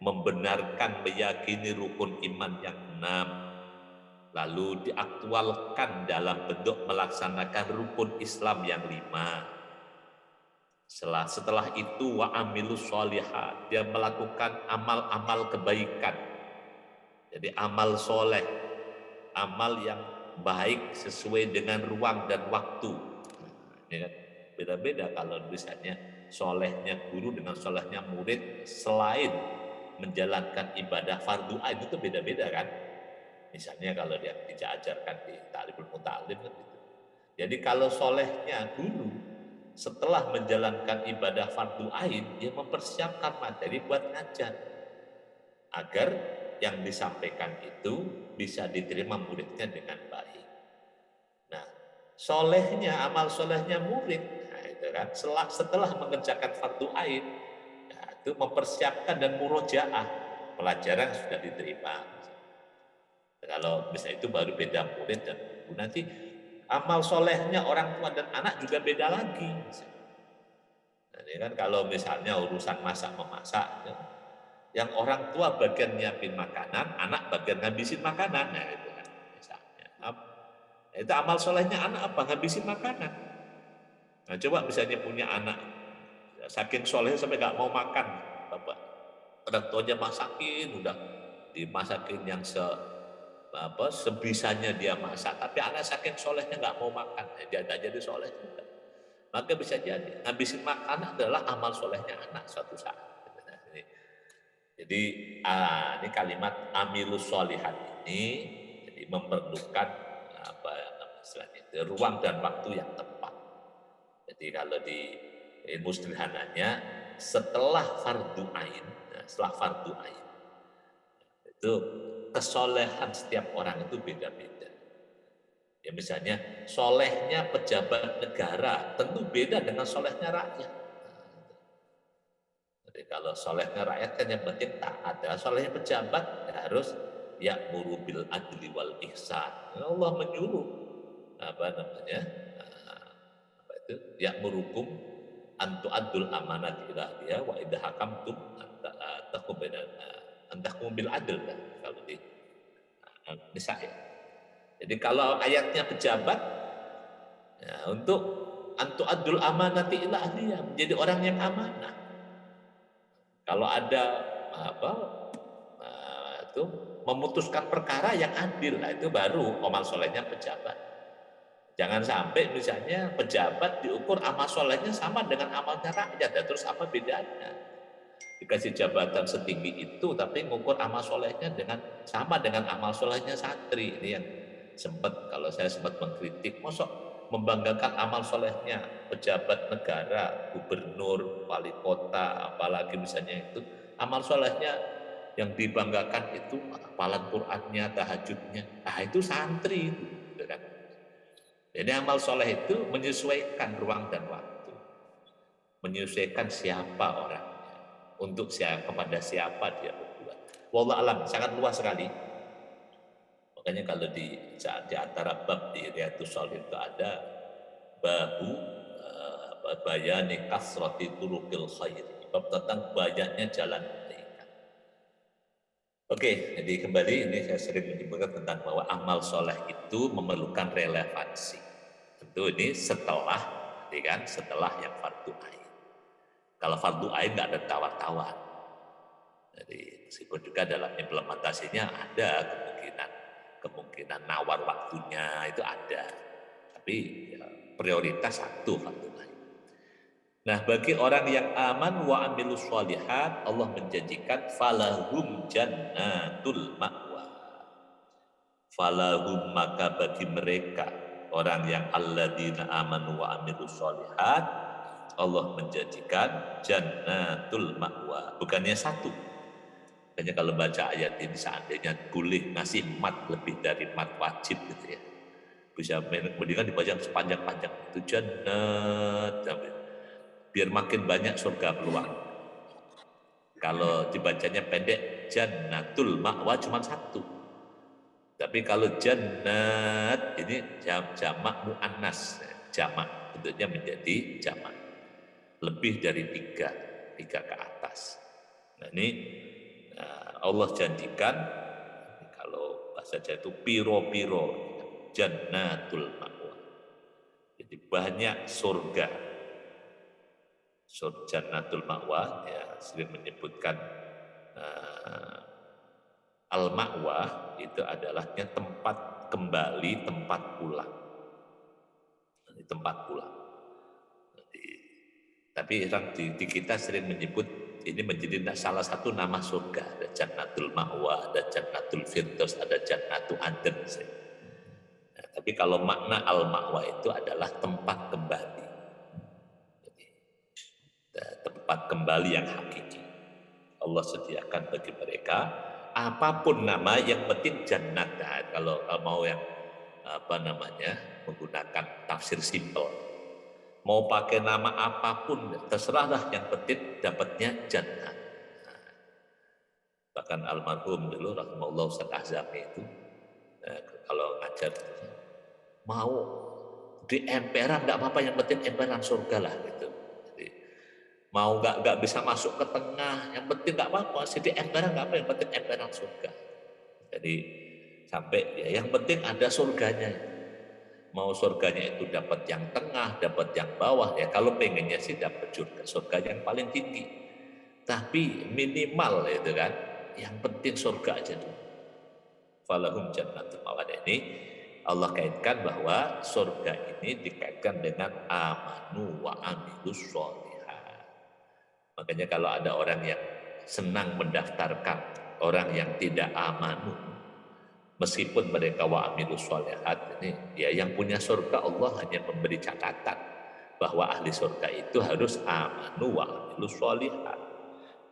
membenarkan meyakini rukun iman yang 6, lalu diaktualkan dalam bentuk melaksanakan rukun Islam yang 5. Setelah itu wa amilus sholihat, dia melakukan amal-amal kebaikan. Jadi amal soleh, amal yang baik sesuai dengan ruang dan waktu. Ini kan beda-beda kalau misalnya solehnya guru dengan solehnya murid, selain menjalankan ibadah fardu ain itu beda-beda kan. Misalnya kalau dia diajarkan di ta'limul muta'allim kan gitu. Jadi kalau solehnya guru setelah menjalankan ibadah fardu ain, dia mempersiapkan materi buat ngajar agar yang disampaikan itu bisa diterima muridnya dengan baik. Nah, solehnya, amal solehnya murid, nah itu kan setelah mengerjakan fardu ain, nah, itu mempersiapkan dan murojaah pelajaran sudah diterima. Kalau misalnya itu baru beda murid dan guru, nanti amal solehnya orang tua dan anak juga beda lagi. Nah, ini kan kalau misalnya urusan masak memasak, ya, yang orang tua bagian nyiapin makanan, anak bagian ngabisin makanan, nah itu kan misalnya. Itu amal solehnya anak apa? Ngabisin makanan. Nah coba misalnya punya anak, saking solehnya sampai nggak mau makan, bapak orang tuanya masakin, udah dimasakin yang sebisanya dia masak, tapi anak saking solehnya nggak mau makan, dia nggak jadi soleh juga. Maka bisa jadi ngabisin makanan adalah amal solehnya anak suatu saat. Jadi ini kalimat amilus sholihat ini jadi memerlukan istilahnya ruang dan waktu yang tepat. Jadi kalau di ilmu sederhananya setelah fardu ain, itu kesolehan setiap orang itu beda-beda. Ya misalnya solehnya pejabat negara tentu beda dengan solehnya rakyat. Jadi kalau solehnya rakyat kan yang penting taat. Ya, solehnya pejabat ya harus ya'muru bil adli wal ihsan. Allah menyuruh apa namanya? Apa itu? Ya'murukum an tu'addul amanat ila ahliha wa idza hakamtum antahkum bil adl kan kalau di Nisa ya. Jadi kalau ayatnya pejabat ya, untuk antu adul amanati ila ahliya, menjadi orang yang amanah. Kalau ada apa itu memutuskan perkara yang adil, nah itu baru amal solehnya pejabat. Jangan sampai misalnya pejabat diukur amal solehnya sama dengan amalnya rakyat, ya, terus apa bedanya? Dikasih jabatan setinggi itu, tapi ngukur amal solehnya sama dengan amal solehnya santri. Ini yang kalau saya sempat mengkritik, mosok membanggakan amal solehnya pejabat negara, gubernur, wali kota, apalagi misalnya itu amal solehnya yang dibanggakan itu hafalan Qur'annya, tahajudnya, itu santri itu, gitu kan? Jadi amal soleh itu menyesuaikan ruang dan waktu, menyesuaikan siapa orangnya, untuk kepada siapa dia berbuat. Wallahu alam, sangat luas sekali. Makanya kalau di antara bab di Riyadhus Shalihin itu ada babu bayani kasrati turuqil khair, bab tentang banyaknya jalan kebaikan. Oke, jadi kembali ini saya sering menyebutkan tentang bahwa amal soleh itu memerlukan relevansi. Tentu ini setelah yang fardu ain. Kalau fardu ain nggak ada tawar-tawar. Jadi meskipun juga dalam implementasinya ada kemungkinan nawar waktunya itu ada, tapi ya, prioritas satu fardu ain. Nah, bagi orang yang aman wa amilus sholihat, Allah menjanjikan falahum jannatul ma'wa. Falahum, maka bagi mereka orang yang alladzina amanu wa amilus sholihat, Allah menjanjikan jannatul ma'wa. Bukannya satu. Makanya kalau baca ayat ini seandainya boleh ngasih mat lebih dari mat wajib gitu ya, bisa mendingan dibaca sepanjang-panjang itu jannat, biar makin banyak surga peluang. Kalau dibacanya pendek jannatul ma'wa cuma satu, tapi kalau jannat ini jamak muannas, jamak bentuknya menjadi jamak, lebih dari tiga ke atas. Nah ini Allah janjikan, kalau bahasa Jawa itu piro-piro jannatul ma'wa. Jadi banyak surga. Jannatul ma'wa ya sering menyebutkan al-ma'wa itu adalahnya tempat kembali, tempat pulang. Ini tempat pulang. Tapi orang di kita sering menyebut ini menjadi salah satu nama surga. Ada jannatul ma'wa, ada jannatul firdaus, ada jannatul adn. Nah, tapi kalau makna al-ma'wa itu adalah tempat kembali. Jadi, tempat kembali yang hakiki. Allah sediakan bagi mereka apapun nama, yang penting jannat. Nah, kalau mau yang menggunakan tafsir simpel, mau pakai nama apapun terserahlah, yang penting dapatnya jannah. Bahkan almarhum dulu rahimahullah Ustaz Azami itu kalau ngajar mau di emperan nggak apa-apa, yang penting emperan surga lah gitu. Jadi mau nggak bisa masuk ke tengah, yang penting nggak apa-apa, di emperan nggak apa, yang penting emperan surga. Jadi sampai ya yang penting ada surganya. Mau surganya itu dapat yang tengah, dapat yang bawah, ya kalau pengennya sih dapat surga yang paling tinggi. Tapi minimal itu kan, yang penting surga aja dulu. Falahum jannatul ma'wa. Ini Allah kaitkan bahwa surga ini dikaitkan dengan amanu wa amilus sholihat. Makanya kalau ada orang yang senang mendaftarkan orang yang tidak amanu, meskipun mereka wa amilus sholihat, ini ya yang punya surga Allah hanya memberi catatan bahwa ahli surga itu harus amanu wa amilus sholihat.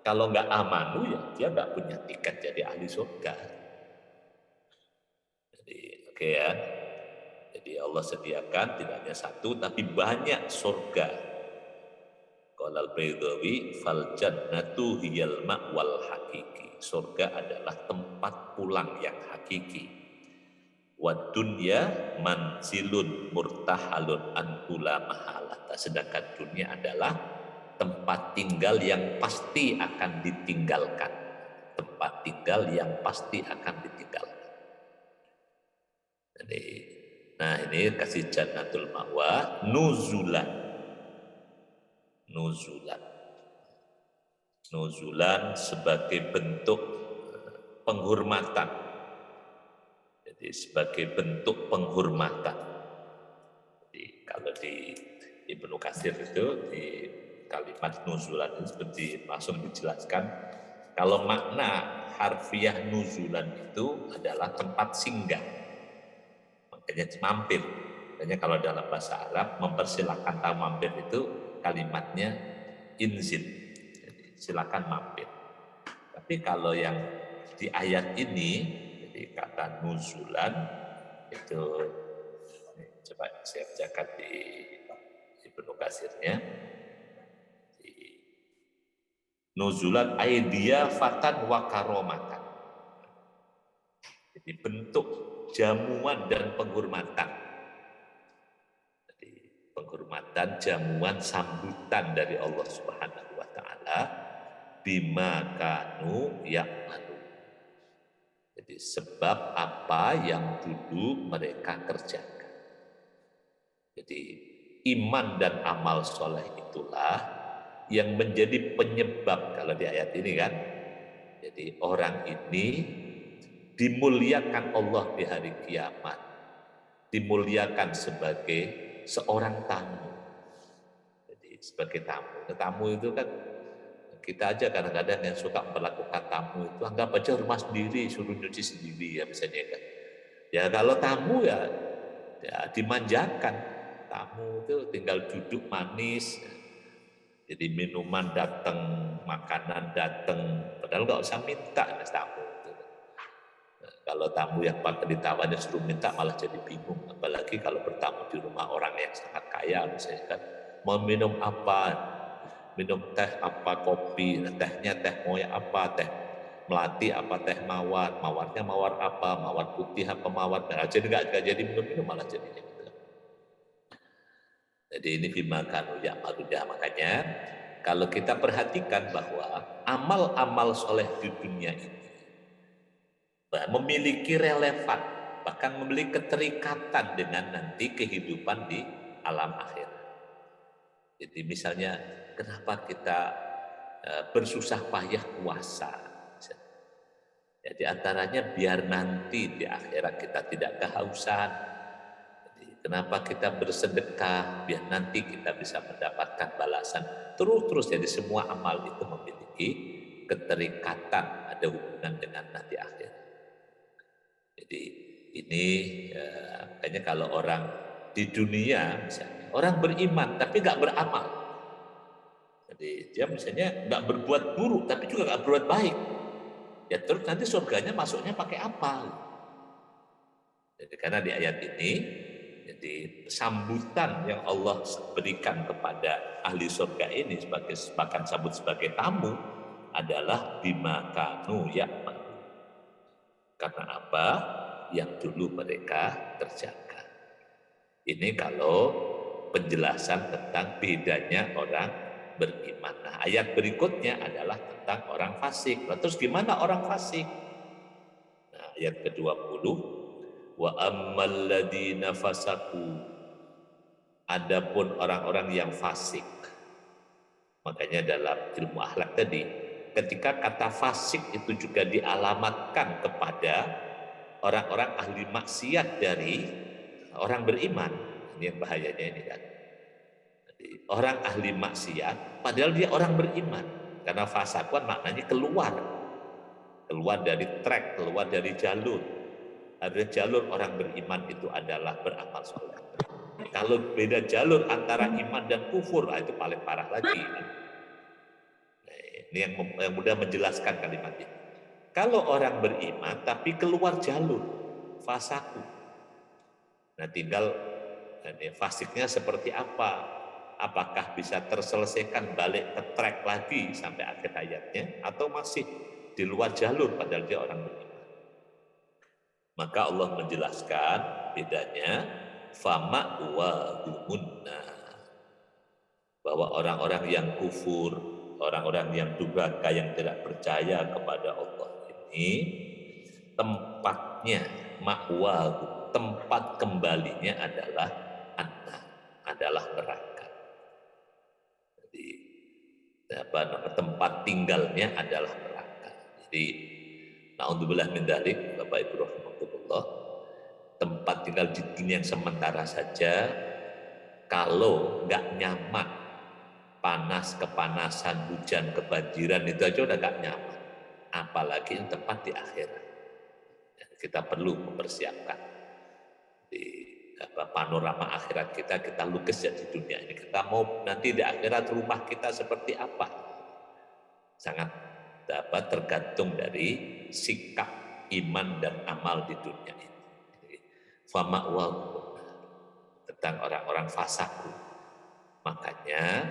Kalau nggak amanu ya dia nggak punya tiket jadi ahli surga. Jadi oke ya. Jadi Allah sediakan tidak hanya satu tapi banyak surga. Qala al-Baydhawi fal jannatu hiyal ma'wal hakiki. Surga adalah tempat pulang yang hakiki. Wa dunya manzilun murtahalun an kula mahalata. Sedangkan dunia adalah tempat tinggal yang pasti akan ditinggalkan. Tempat tinggal yang pasti akan ditinggalkan. Jadi, nah ini kasih jannatul ma'wa nuzulan. Nuzulan sebagai bentuk penghormatan. Jadi sebagai bentuk penghormatan. Jadi kalau di Ibnu Katsir itu di kalimat nuzulan itu seperti langsung dijelaskan kalau makna harfiah nuzulan itu adalah tempat singgah. Makanya mampir. Makanya kalau dalam bahasa Arab mempersilahkan tamu mampir itu kalimatnya inzil. Jadi silakan mampir. Tapi kalau yang di ayat ini jadi kata nuzulan itu coba saya bacakan di Ibnu Katsirnya. Nuzulan aidia fatan wa karomatan. Jadi bentuk jamuan dan penghormatan. Jadi penghormatan, jamuan, sambutan dari Allah Subhanahu wa taala bima kanu ya'malu. Jadi sebab apa yang dulu mereka kerjakan. Jadi iman dan amal soleh itulah yang menjadi penyebab kalau di ayat ini kan. Jadi orang ini dimuliakan Allah di hari kiamat. Dimuliakan sebagai seorang tamu. Jadi sebagai tamu. Tamu itu kan kita aja kadang-kadang yang suka melakukan tamu itu anggap aja rumah sendiri, suruh nyuci sendiri ya misalnya kan. Ya kalau tamu ya dimanjakan. Tamu itu tinggal duduk manis. Jadi minuman datang, makanan datang, padahal nggak usah minta mas tamu. Nah, kalau tamu yang pakai ditawanya suruh minta malah jadi bingung. Apalagi kalau bertamu di rumah orang yang sangat kaya, misalnya kan, mau minum apa, minum teh apa, kopi, tehnya teh moya apa, teh melati apa, teh mawar, mawarnya mawar apa, mawar putih apa mawar, nah, jadi nggak jadi minum malah jadinya. Jadi ini bimakanu ya'malunya. Makanya kalau kita perhatikan bahwa amal-amal soleh di dunia ini memiliki relevan, bahkan memiliki keterikatan dengan nanti kehidupan di alam akhir. Jadi misalnya kenapa kita bersusah payah puasa? Jadi antaranya biar nanti di akhirat kita tidak kehausan. Kenapa kita bersedekah biar nanti kita bisa mendapatkan balasan terus jadi semua amal itu memiliki keterikatan ada hubungan dengan nanti akhir. Jadi ini kayaknya kalau orang di dunia misalnya orang beriman tapi nggak beramal, jadi dia misalnya nggak berbuat buruk tapi juga nggak berbuat baik, ya terus nanti surganya masuknya pakai apa? Jadi karena di ayat ini jadi sambutan yang Allah berikan kepada ahli surga ini sebagai bahkan sambut sebagai tamu adalah bima kanu ya'malu. Karena apa? Yang dulu mereka kerjakan. Ini kalau penjelasan tentang bedanya orang beriman. Nah, ayat berikutnya adalah tentang orang fasik. Nah, terus gimana orang fasik? Nah, ayat ke-20 wa ammal ladina fasaku, adapun orang-orang yang fasik. Makanya dalam ilmu akhlak tadi ketika kata fasik itu juga dialamatkan kepada orang-orang ahli maksiat dari orang beriman, ini yang bahayanya ini kan. Jadi, orang ahli maksiat padahal dia orang beriman, karena fasakuan maknanya keluar dari track, keluar dari jalur. Ada jalur orang beriman itu adalah beramal soleh. Kalau beda jalur antara iman dan kufur, itu paling parah lagi. Nah, ini yang mudah menjelaskan kalimat ini. Kalau orang beriman tapi keluar jalur, fasaku. Nah tinggal fasiknya seperti apa? Apakah bisa terselesaikan balik ke track lagi sampai akhir hayatnya, atau masih di luar jalur padahal dia orang beriman? Maka Allah menjelaskan bedanya, fama wa humunna, bahwa orang-orang yang kufur, orang-orang yang durhaka, yang tidak percaya kepada Allah ini, tempatnya ma'wahu, tempat kembalinya adalah an-nar, adalah neraka. Jadi tempat tinggalnya adalah neraka. Jadi naudzubillah min dzalik, Bapak Ibu rahimakumullah, tempat tinggal di dunia yang sementara saja, kalau nggak nyaman, panas, kepanasan, hujan, kebanjiran, itu aja udah nggak nyaman. Apalagi yang tempat di akhirat. Kita perlu mempersiapkan di panorama akhirat kita lukis ya di dunia ini. Kita mau nanti di akhirat rumah kita seperti apa? Sangat tergantung dari sikap iman dan amal di dunia ini. Fama'wahu, tentang orang-orang fasaku. Makanya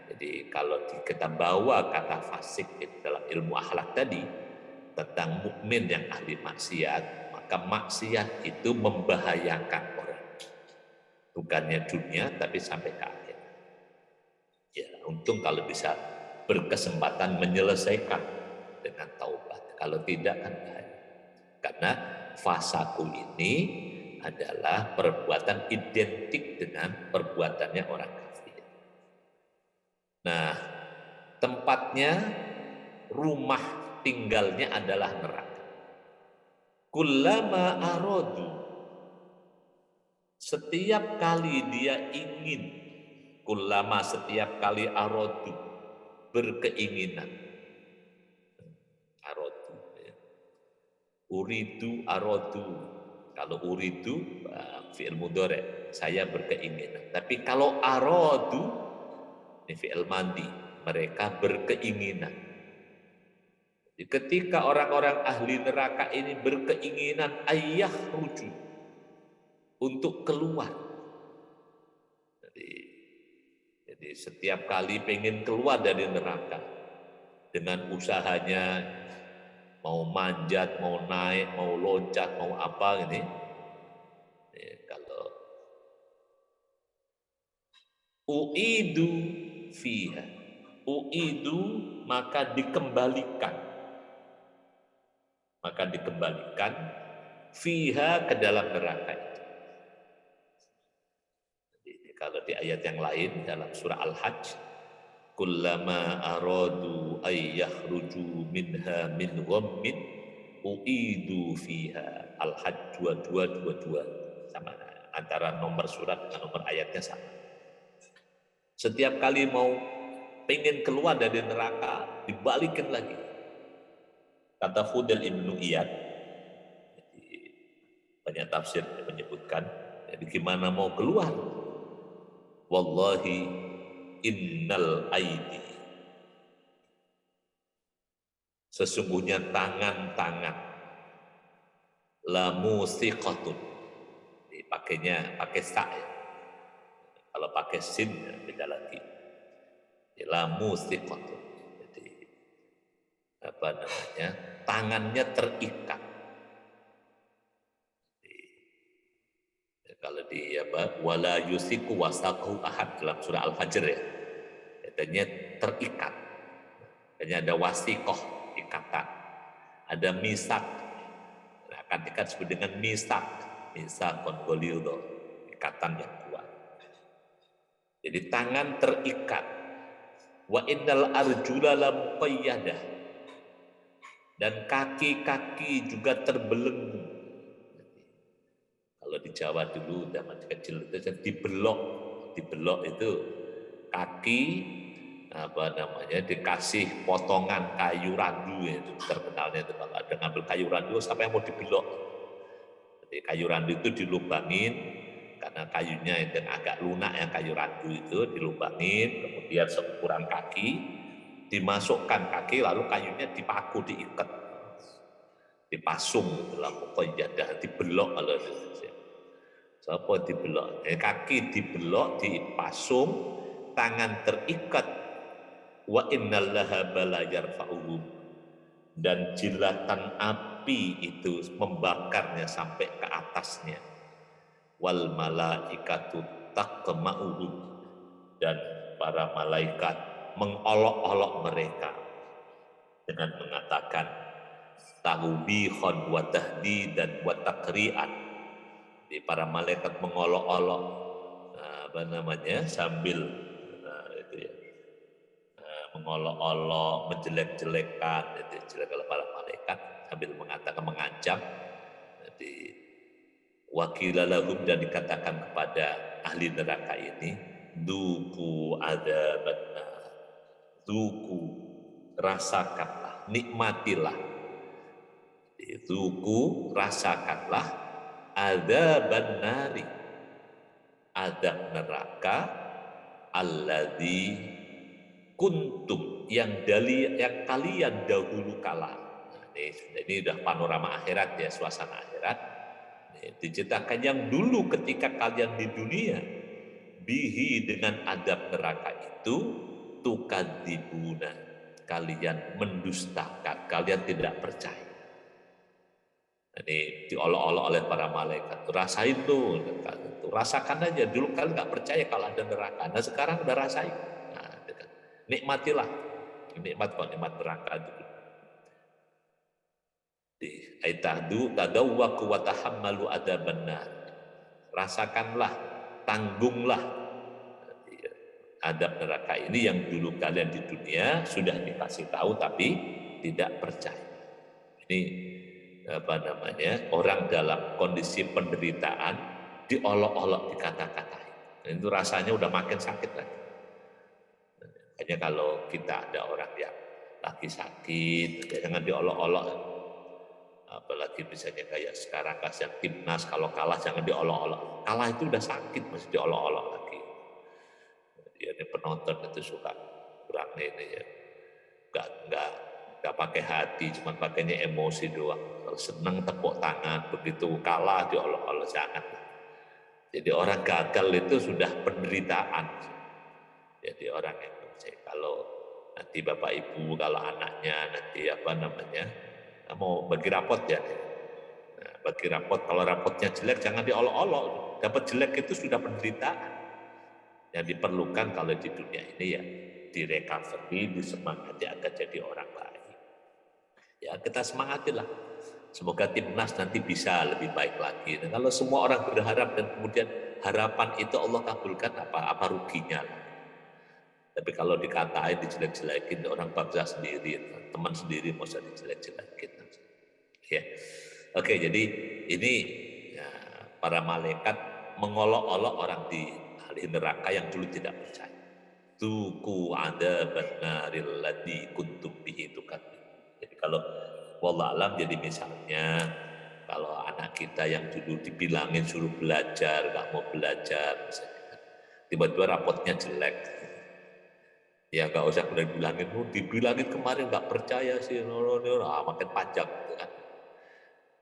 jadi kalau kita bawa kata fasik dalam ilmu akhlak tadi tentang mukmin yang ahli maksiat, maka maksiat itu membahayakan orang, bukannya dunia tapi sampai ke akhir. Ya, untung kalau bisa berkesempatan menyelesaikan dengan taubat. Kalau tidak kan bahaya. Karena fasaku ini adalah perbuatan identik dengan perbuatannya orang kafir. Nah, tempatnya, rumah tinggalnya adalah neraka. Kullama aradu, setiap kali dia ingin, kullama setiap kali aradu, berkeinginan. Aradu, ya. Uridu aradu. Kalau uridu fi'il mudhari', saya berkeinginan. Tapi kalau aradu, ini fi'il mandi, mereka berkeinginan. Ketika orang-orang ahli neraka ini berkeinginan ayah rujuk untuk keluar. Jadi setiap kali pengen keluar dari neraka dengan usahanya, mau manjat, mau naik, mau loncat, mau apa ini. Kalau uidu fiha, uidu maka dikembalikan. Maka dikembalikan fiha ke dalam neraka itu. Jadi, kalau di ayat yang lain dalam surah Al-Hajj, kullama aradu ayyahruju minha min ghammin uidu fiha. Al-Hajj 2222, sama antara nomor surat dengan nomor ayatnya sama. Setiap kali mau pengen keluar dari neraka, dibalikin lagi. Kata Fudail Ibnu Iyad, banyak tafsir menyebutkan, jadi gimana mau keluar? Wallahi innal aidi, sesungguhnya tangan-tangan, la musiqatun, dipakainya pakai sa ya. Kalau pakai sin ya beda lagi. La musiqatun. Jadi apa namanya? Tangannya terikat. Kalau di apa, wala yusiku wasaqahu ahad dalam surah Al-Fajr ya, katanya terikat. Katanya ada wasiqah, ikatan, ada misak, akan ikat disebut dengan misak, misakon ghalidha, ikatan yang kuat. Jadi tangan terikat. Wa innal arjula lamuqayyadah, dan kaki-kaki juga terbelenggu. Kalau di Jawa dulu zaman kecil itu dibelok, dibelok itu kaki apa namanya dikasih potongan kayu randu ya, itu terkenalnya itu kalau ada ngambil kayu randu sampai mau dibelok. Jadi kayu randu itu dilubangin karena kayunya yang agak lunak yang kayu randu itu dilubangin, kemudian seukuran kaki dimasukkan kaki lalu kayunya dipaku, diikat, dipasung dalam muqayyadah, dibelok kalau itu. Sapa dibelok? Kaki dibelok, dipasung, tangan terikat. Wa innal lahaba la yarfa'uhu, dan jilatan api itu membakarnya sampai ke atasnya. Wal malaikatu taqma'uhu, dan para malaikat mengolok-olok mereka dengan mengatakan tahbihon wa tahdidan wa takri'an. Di para malaikat mengolok-olok, sambil itu ya, mengolok-olok, menjelek-jelekan, itu jelek kalau para malaikat sambil mengatakan, mengancam. Jadi wakilalahum, dan dikatakan kepada ahli neraka ini, duku adzabannar, duku, rasakanlah, nikmatilah, duku, rasakanlah adzaban nari, azab neraka, alladzi kuntum, yang kalian dahulu kala. Nah, ini udah panorama akhirat ya, suasana akhirat. Diceritakan yang dulu ketika kalian di dunia, bihi, dengan adab neraka itu, tukadzibuna, kalian mendustakan, kalian tidak percaya. Ini diolok-olok oleh para malaikat. Rasain tuh, rasakan aja. Dulu kalian nggak percaya kalau ada neraka. Nah sekarang udah rasain. Nah, nikmatilah. Nikmat kok, nikmat neraka itu. Aitahdu tadawwaku wa tahammalu adzabannar. Rasakanlah, tanggunglah adab neraka ini yang dulu kalian di dunia sudah dikasih tahu tapi tidak percaya. Ini orang dalam kondisi penderitaan diolok-olok, dikata-katain. Itu rasanya udah makin sakit lagi. Hanya kalau kita ada orang yang lagi sakit, jangan diolok-olok. Apalagi misalnya kayak sekarang kasihan timnas, kalau kalah jangan diolok-olok. Kalah itu udah sakit, masih diolok-olok lagi. Ini penonton itu suka kurang ini ya, nggak pakai hati, cuma pakainya emosi doang. Kalau seneng tepuk tangan, begitu kalah diolok-olok, jangan. Jadi orang gagal itu sudah penderitaan. Jadi orang yang kalau nanti bapak ibu, kalau anaknya nanti mau bagi rapot ya, nah, bagi rapot, kalau rapotnya jelek jangan diolok-olok. Dapat jelek itu sudah penderitaan. Yang diperlukan kalau di dunia ini ya direcovery, disemangati agar jadi orang baik. Ya kita semangatilah. Semoga timnas nanti bisa lebih baik lagi. Nah, kalau semua orang berharap dan kemudian harapan itu Allah kabulkan, apa ruginya? Tapi kalau dikatain, dijelek-jelekin, orang bangsa sendiri, teman sendiri mau usah dijelek-jelekin. Ya. Oke, jadi ini ya, para malaikat mengolok-olok orang di ahli neraka yang dulu tidak percaya. Tuku adzaban naril ladzi kuntum bihi tukadzibun. Jadi kalau wallah alam, jadi misalnya kalau anak kita yang dulu dibilangin suruh belajar, nggak mau belajar, misalnya, tiba-tiba rapotnya jelek, ya nggak usah dibilangin, dibilangin kemarin nggak percaya sih, makin panjang, gitu kan.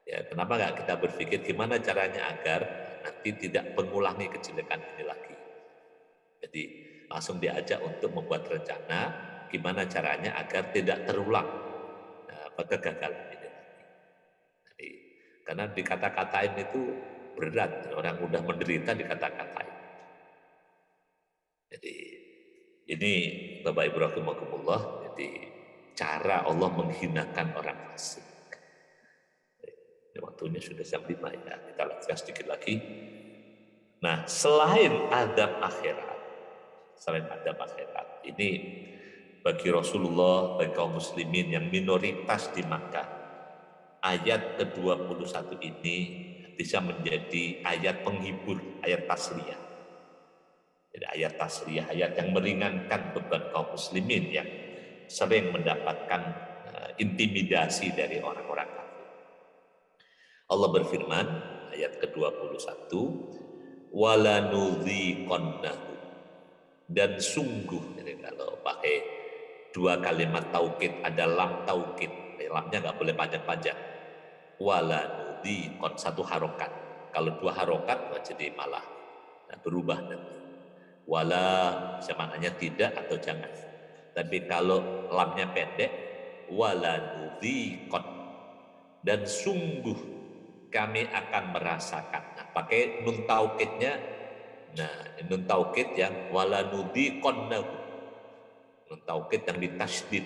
Ya kenapa nggak kita berpikir gimana caranya agar nanti tidak mengulangi kejelekan ini lagi. Jadi langsung diajak untuk membuat rencana gimana caranya agar tidak terulang kegagalan ini lagi. Jadi, karena dikata-katain itu berat, orang udah menderita dikata-katain. Jadi ini Bapak Ibu rahimakumullah, jadi cara Allah menghinakan orang fasik. Waktunya sudah jam 5 ya, kita lanjutkan sedikit lagi. Nah, selain adab akhirat, ini bagi Rasulullah, bagi kaum muslimin yang minoritas di Makkah, ayat ke-21 ini bisa menjadi ayat penghibur, ayat tasliyah. Jadi ayat tasliyah, ayat yang meringankan beban kaum muslimin yang sering mendapatkan intimidasi dari orang-orang kafir. Allah berfirman, ayat ke-21, walanudhiqannahu, dan sungguh, jadi kalau pakai dua kalimat taukid, ada lam taukid, lamnya nggak boleh panjang-panjang. Walanudhiqan, satu harokat. Kalau 2 harokat jadi malah berubah nanti. Wala bisa maknanya tidak atau jangan. Tapi kalau lamnya pendek, wala nudhiqan, dan sungguh kami akan merasakan. Nah, pakai nun taukidnya. Nah, nun taukid yang wala nudhiqannahu. Nun taukid yang ditasydid.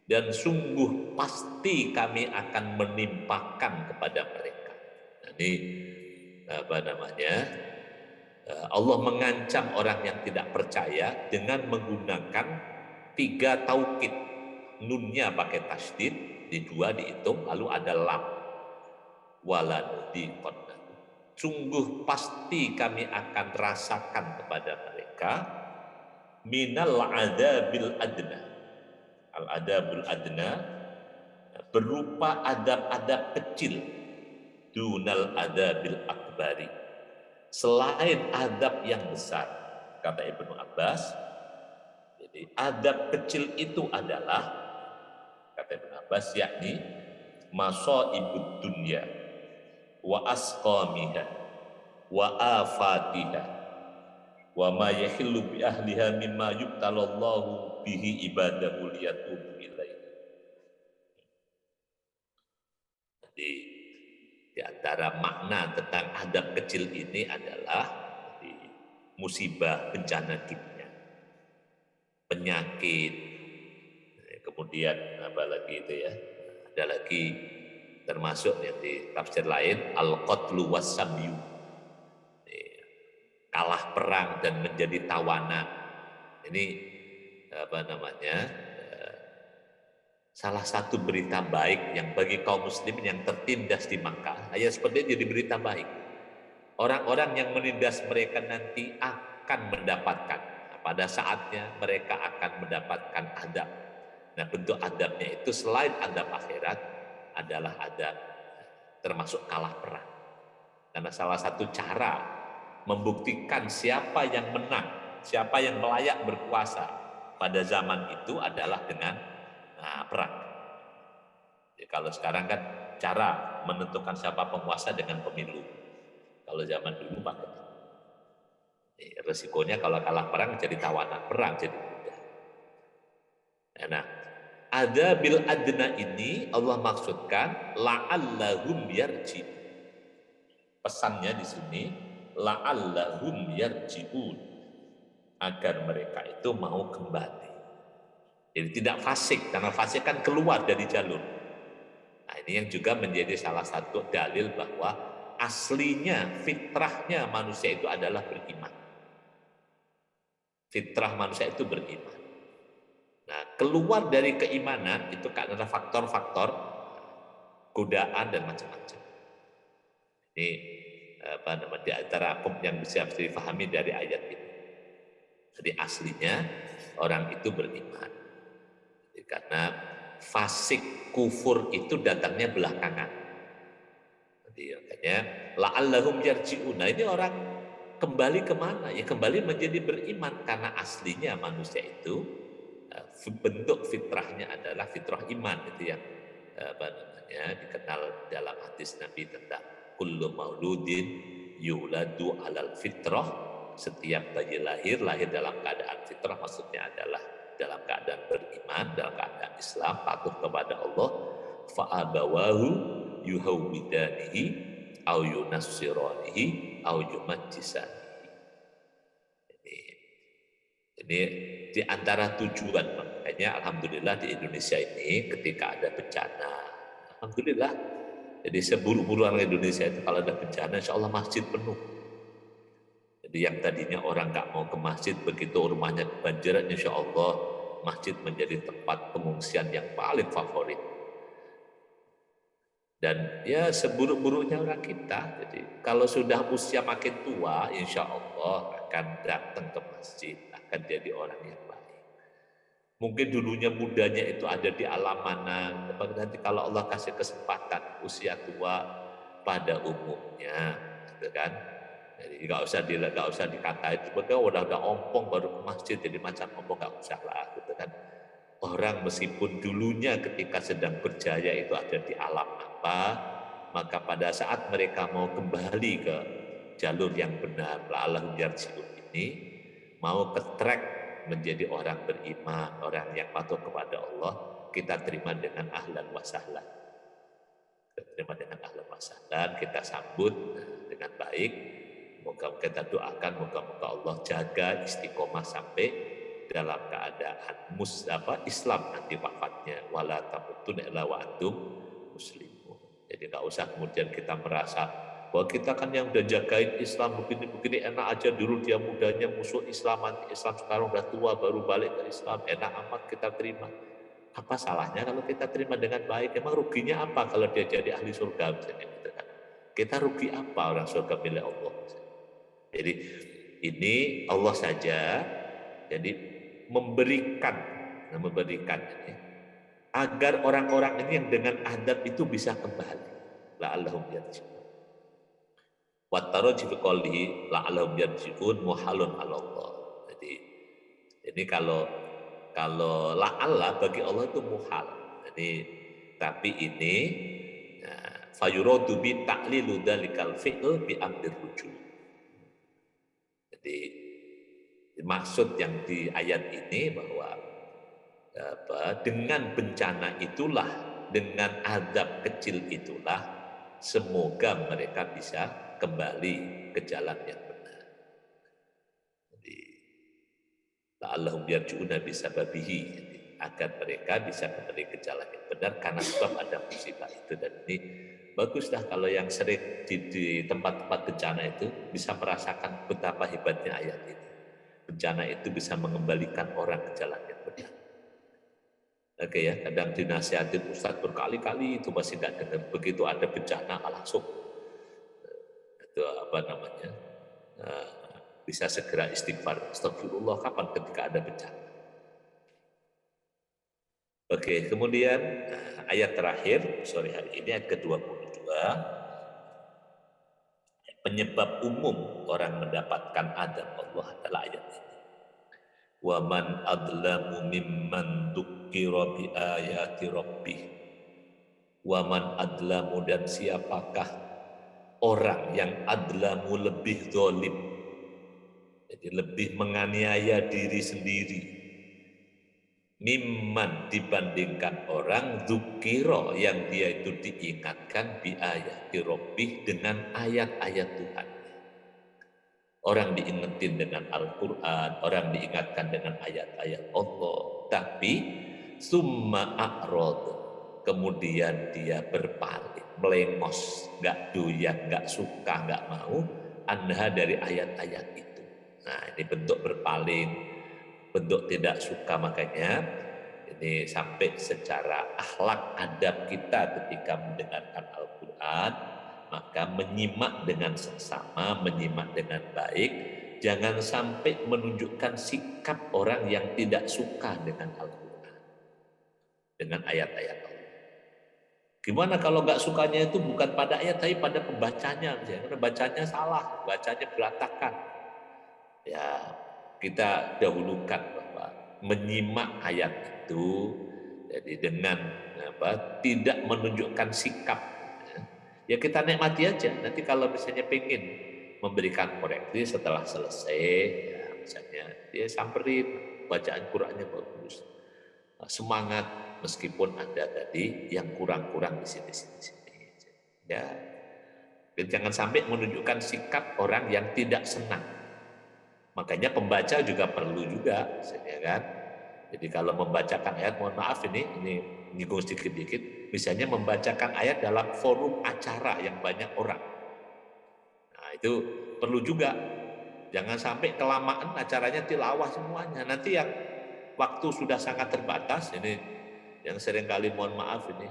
Dan sungguh pasti kami akan menimpakan kepada mereka. Nah, ini apa namanya? Allah mengancam orang yang tidak percaya dengan menggunakan 3 taukid. Nunnya pakai tasydid, di 2 dihitung, lalu ada lam. Wala nudhiqannahu. Sungguh pasti kami akan rasakan kepada mereka minal adabil adna. Al adabul adna berupa adab-adab kecil, dunal adabil akbari, selain adab yang besar. Kata Ibnu Abbas, jadi adab kecil itu adalah, kata Ibnu Abbas, yakni masaibud dunya wa asqamiha wa afatiha wa ma yahillu bi ahliha mimma yubtalallahu bihi ibadahu liyatubu ilaihi. Jadi di antara makna tentang adab kecil ini adalah musibah, bencana dunia, penyakit, kemudian apa lagi itu ya, ada lagi termasuk yang di tafsir lain al-qatlu was-sabyu, kalah perang dan menjadi tawanan. Ini apa namanya, salah satu berita baik yang bagi kaum muslimin yang tertindas di Makkah. Ayat seperti ini jadi berita baik. Orang-orang yang menindas mereka nanti akan mendapatkan, pada saatnya mereka akan mendapatkan adab. Nah, bentuk adabnya itu selain adab akhirat adalah adab termasuk kalah perang. Karena salah satu cara membuktikan siapa yang menang, siapa yang layak berkuasa pada zaman itu adalah dengan perang. Jadi kalau sekarang kan cara menentukan siapa penguasa dengan pemilu. Kalau zaman dulu pakai resikonya kalau kalah perang jadi tawanan perang, jadi mudah. Nah, ada bil adna ini Allah maksudkan la'allahum yarji. Pesannya di sini la'allahum yarji'un, agar mereka itu mau kembali. Jadi tidak fasik, karena fasik kan keluar dari jalur. Nah, ini yang juga menjadi salah satu dalil bahwa aslinya, fitrahnya manusia itu adalah beriman. Fitrah manusia itu beriman. Nah, keluar dari keimanan itu karena faktor-faktor godaan dan macam-macam. Ini apa namanya, di antara yang bisa dipahami dari ayat ini. Jadi aslinya orang itu beriman. Jadi, karena fasik kufur itu datangnya belakangan. Jadi makanya la'allahum yarji'un. Nah, ini orang kembali kemana? Ya kembali menjadi beriman, karena aslinya manusia itu bentuk fitrahnya adalah fitrah iman. Itu yang apa namanya dikenal dalam hadis Nabi tentang kullu mauludin yuladu alal fitrah. Setiap bayi lahir dalam keadaan fitrah, maksudnya adalah dalam keadaan beriman, dalam keadaan Islam, patuh kepada Allah. Fa'abawahu yuhawwidanihi au yunassiranihi au yumajjisanihi. Ini di antara tujuan, makanya alhamdulillah di Indonesia ini ketika ada bencana, alhamdulillah, jadi seburu-buru orang Indonesia itu kalau ada bencana insya Allah masjid penuh. Jadi yang tadinya orang nggak mau ke masjid, begitu rumahnya kebanjiran, insya Allah masjid menjadi tempat pengungsian yang paling favorit. Dan ya seburuk-buruknya orang kita, jadi kalau sudah usia makin tua, insya Allah akan datang ke masjid, akan jadi orang yang baik. Mungkin dulunya mudanya itu ada di alam mana, nanti kalau Allah kasih kesempatan usia tua pada umumnya, gitu kan? Jadi nggak usah dikatain sebagai udah ompong baru ke masjid, jadi macam ompong, nggak usah lah, gitu kan? Orang meskipun dulunya ketika sedang berjaya itu ada di alam apa, maka pada saat mereka mau kembali ke jalur yang benar, la'allahum yarji'un ini, mau ke track menjadi orang beriman, orang yang patuh kepada Allah, kita terima dengan ahlan wa sahlan. Kita terima dengan ahlan wa sahlan, kita sambut dengan baik. Moga kita doakan, moga-moga Allah jaga istiqomah sampai dalam keadaan Islam nanti wafatnya, wala tamutun illa wa antum muslimun. Jadi nggak usah kemudian kita merasa bahwa kita kan yang udah jagain Islam begini-begini enak aja, dulu dia mudanya musuh Islam, anti Islam, sekarang udah tua baru balik ke Islam, enak amat kita terima. Apa salahnya kalau kita terima dengan baik? Emang ruginya apa kalau dia jadi ahli surga misalnya gitu kan? Kita rugi apa orang surga milik Allah misalnya? Jadi ini Allah saja jadi memberikan ini agar orang-orang ini yang dengan adab itu bisa kembali. La'allahum yarji'un. Wa taraji fi qawlihi la'allahum yarji'un muhalun 'ala Allah. Jadi ini kalau la'alla bagi Allah itu muhal. Jadi tapi ini fayuradu bi ta'lilu dzalikal fi'l bi amdir ruju'. Jadi maksud yang di ayat ini bahwa dengan bencana itulah, dengan azab kecil itulah, semoga mereka bisa kembali ke jalan yang benar. Jadi la'allahum yarji'una bisababihi, agar mereka bisa kembali ke jalan yang benar karena sebab ada musibah itu. Dan ini baguslah kalau yang sering di tempat-tempat bencana itu bisa merasakan betapa hebatnya ayat ini. Bencana itu bisa mengembalikan orang ke jalan yang benar. Oke ya, kadang dinasihatin Ustadz berkali-kali itu masih tidak dengar. Begitu ada bencana langsung itu bisa segera istighfar. Astagfirullah kapan ketika ada bencana. Oke, kemudian ayat terakhir sore hari ini ayat ke-22. Penyebab umum orang mendapatkan adab Allah adalah ayat ini. Wa man adlamu mimman dukkira bi ayati rabbih. Wa man adlamu, dan siapakah orang yang adlamu lebih zalim, jadi lebih menganiaya diri sendiri, mimman dibandingkan orang dzukira yang dia itu diingatkan bi ayati rabbih dengan ayat-ayat Tuhan. Orang diingetin dengan Al-Quran, orang diingatkan dengan ayat-ayat Allah, tapi summa a'rad, kemudian dia berpaling, melengos, gak doyan, gak suka, gak mau anha dari ayat-ayat itu. Nah, ini bentuk berpaling, bentuk tidak suka. Makanya ini sampai secara akhlak adab kita ketika mendengarkan Al-Quran, maka menyimak dengan seksama, menyimak dengan baik, jangan sampai menunjukkan sikap orang yang tidak suka dengan Al-Quran, dengan ayat-ayat Allah. Gimana kalau nggak sukanya itu bukan pada ayat, tapi pada pembacanya, karena bacanya salah, bacanya berantakan. Ya, kita dahulukan bahwa menyimak ayat itu, jadi dengan tidak menunjukkan sikap. Ya kita nikmati aja. Nanti kalau misalnya pengen memberikan koreksi setelah selesai, ya misalnya dia samperin, bacaan Qur'annya bagus, semangat meskipun ada tadi yang kurang-kurang di sini. Ya, dan jangan sampai menunjukkan sikap orang yang tidak senang. Makanya pembaca juga perlu juga, misalnya kan. Jadi kalau membacakan ayat, mohon maaf ini nyinggung sedikit-dikit, misalnya membacakan ayat dalam forum acara yang banyak orang. Nah itu perlu juga, jangan sampai kelamaan acaranya tilawah semuanya. Nanti yang waktu sudah sangat terbatas, ini yang seringkali mohon maaf ini,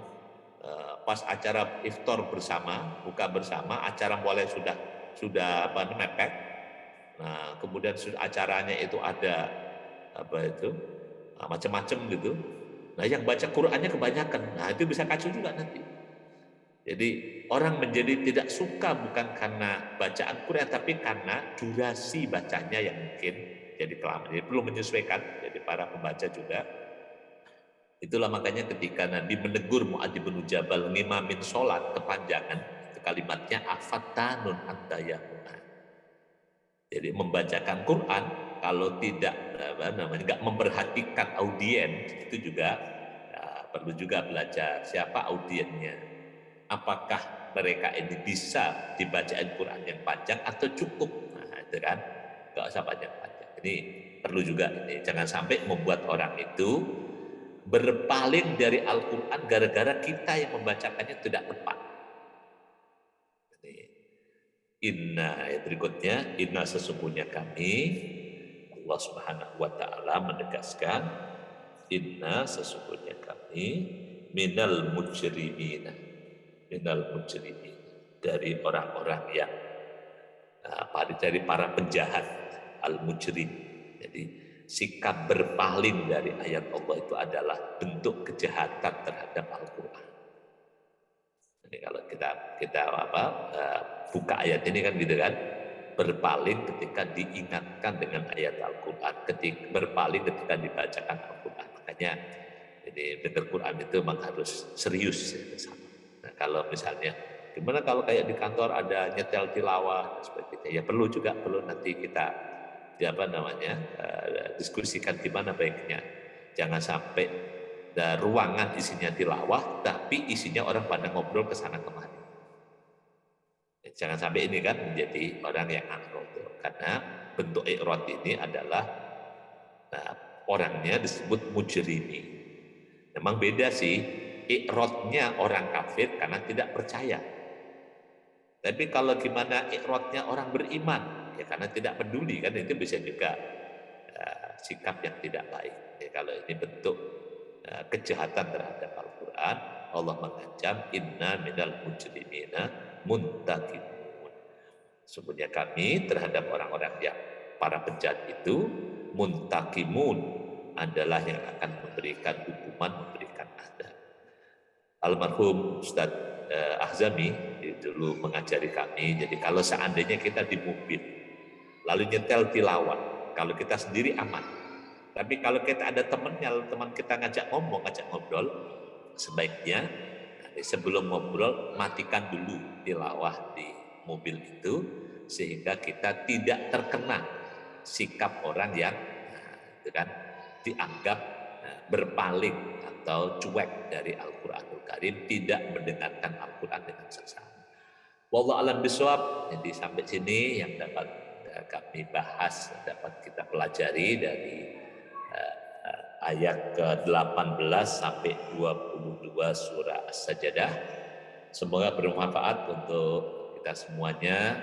pas acara iftar bersama, buka bersama, acara mulai sudah mepet. Nah kemudian acaranya itu ada macam-macam gitu. Nah yang baca Qur'annya kebanyakan, nah itu bisa kacau juga nanti. Jadi orang menjadi tidak suka bukan karena bacaan Qur'an, tapi karena durasi bacanya yang mungkin jadi kelamaan. Jadi perlu menyesuaikan, jadi para pembaca juga Itulah makanya ketika Nabi menegur Mu'adz bin Jabal ngimamin sholat kepanjangan, itu kalimatnya afattanun anta ya Mu'adz. Jadi membacakan Quran kalau tidak nggak memperhatikan audien, itu juga perlu juga belajar siapa audiennya. Apakah mereka ini bisa dibacain Quran yang panjang atau cukup? Nah, itu kan nggak usah panjang-panjang. Ini perlu juga ini, jangan sampai membuat orang itu berpaling dari Al-Quran gara-gara kita yang membacakannya tidak tepat. Inna, ayat berikutnya, inna sesungguhnya kami, Allah Subhanahu wa Ta'ala menegaskan, inna sesungguhnya kami, minal mujrimin, dari orang-orang yang dari para penjahat, al-mujrim. Jadi sikap berpaling dari ayat Allah itu adalah bentuk kejahatan terhadap Al-Quran. Jadi kalau kita buka ayat ini kan gitu kan, berpaling ketika diingatkan dengan ayat Al-Quran, berpaling ketika dibacakan Al-Quran. Makanya jadi dengar Quran itu memang harus serius ya, nah, kalau misalnya gimana kalau kayak di kantor ada nyetel tilawah dan sebagainya, ya perlu nanti kita diskusikan gimana baiknya. Jangan sampai ruangan isinya tilawah tapi isinya orang pada ngobrol ke sana kemari. Jangan sampai ini kan menjadi orang yang akroto, karena bentuk i'rad ini adalah orangnya disebut mujrimi. Memang beda sih i'radnya orang kafir karena tidak percaya. Tapi kalau gimana i'radnya orang beriman, ya karena tidak peduli, kan itu bisa juga sikap yang tidak baik. Ya, kalau ini bentuk kejahatan terhadap Al-Quran, Allah mengancam inna minal mujrimina muntakimun. Sebenarnya kami terhadap orang-orang yang para penjahat itu muntakimun, adalah yang akan memberikan hukuman, memberikan adab. Almarhum Ustadz Ahzami dulu mengajari kami, jadi kalau seandainya kita di mobil lalu nyetel tilawah, kalau kita sendiri aman, tapi kalau kita ada temannya, teman kita ngajak ngobrol, sebaiknya sebelum ngobrol matikan dulu tilawah di mobil itu, sehingga kita tidak terkena sikap orang yang itu kan dianggap berpaling atau cuek dari Al-Quranul Karim, tidak mendengarkan Al-Quran dengan seksama. Wallahu a'lam bishawab. Jadi sampai sini yang dapat kami bahas, dapat kita pelajari dari ayat ke-18 sampai 22 surah As-Sajdah. Semoga bermanfaat untuk kita semuanya.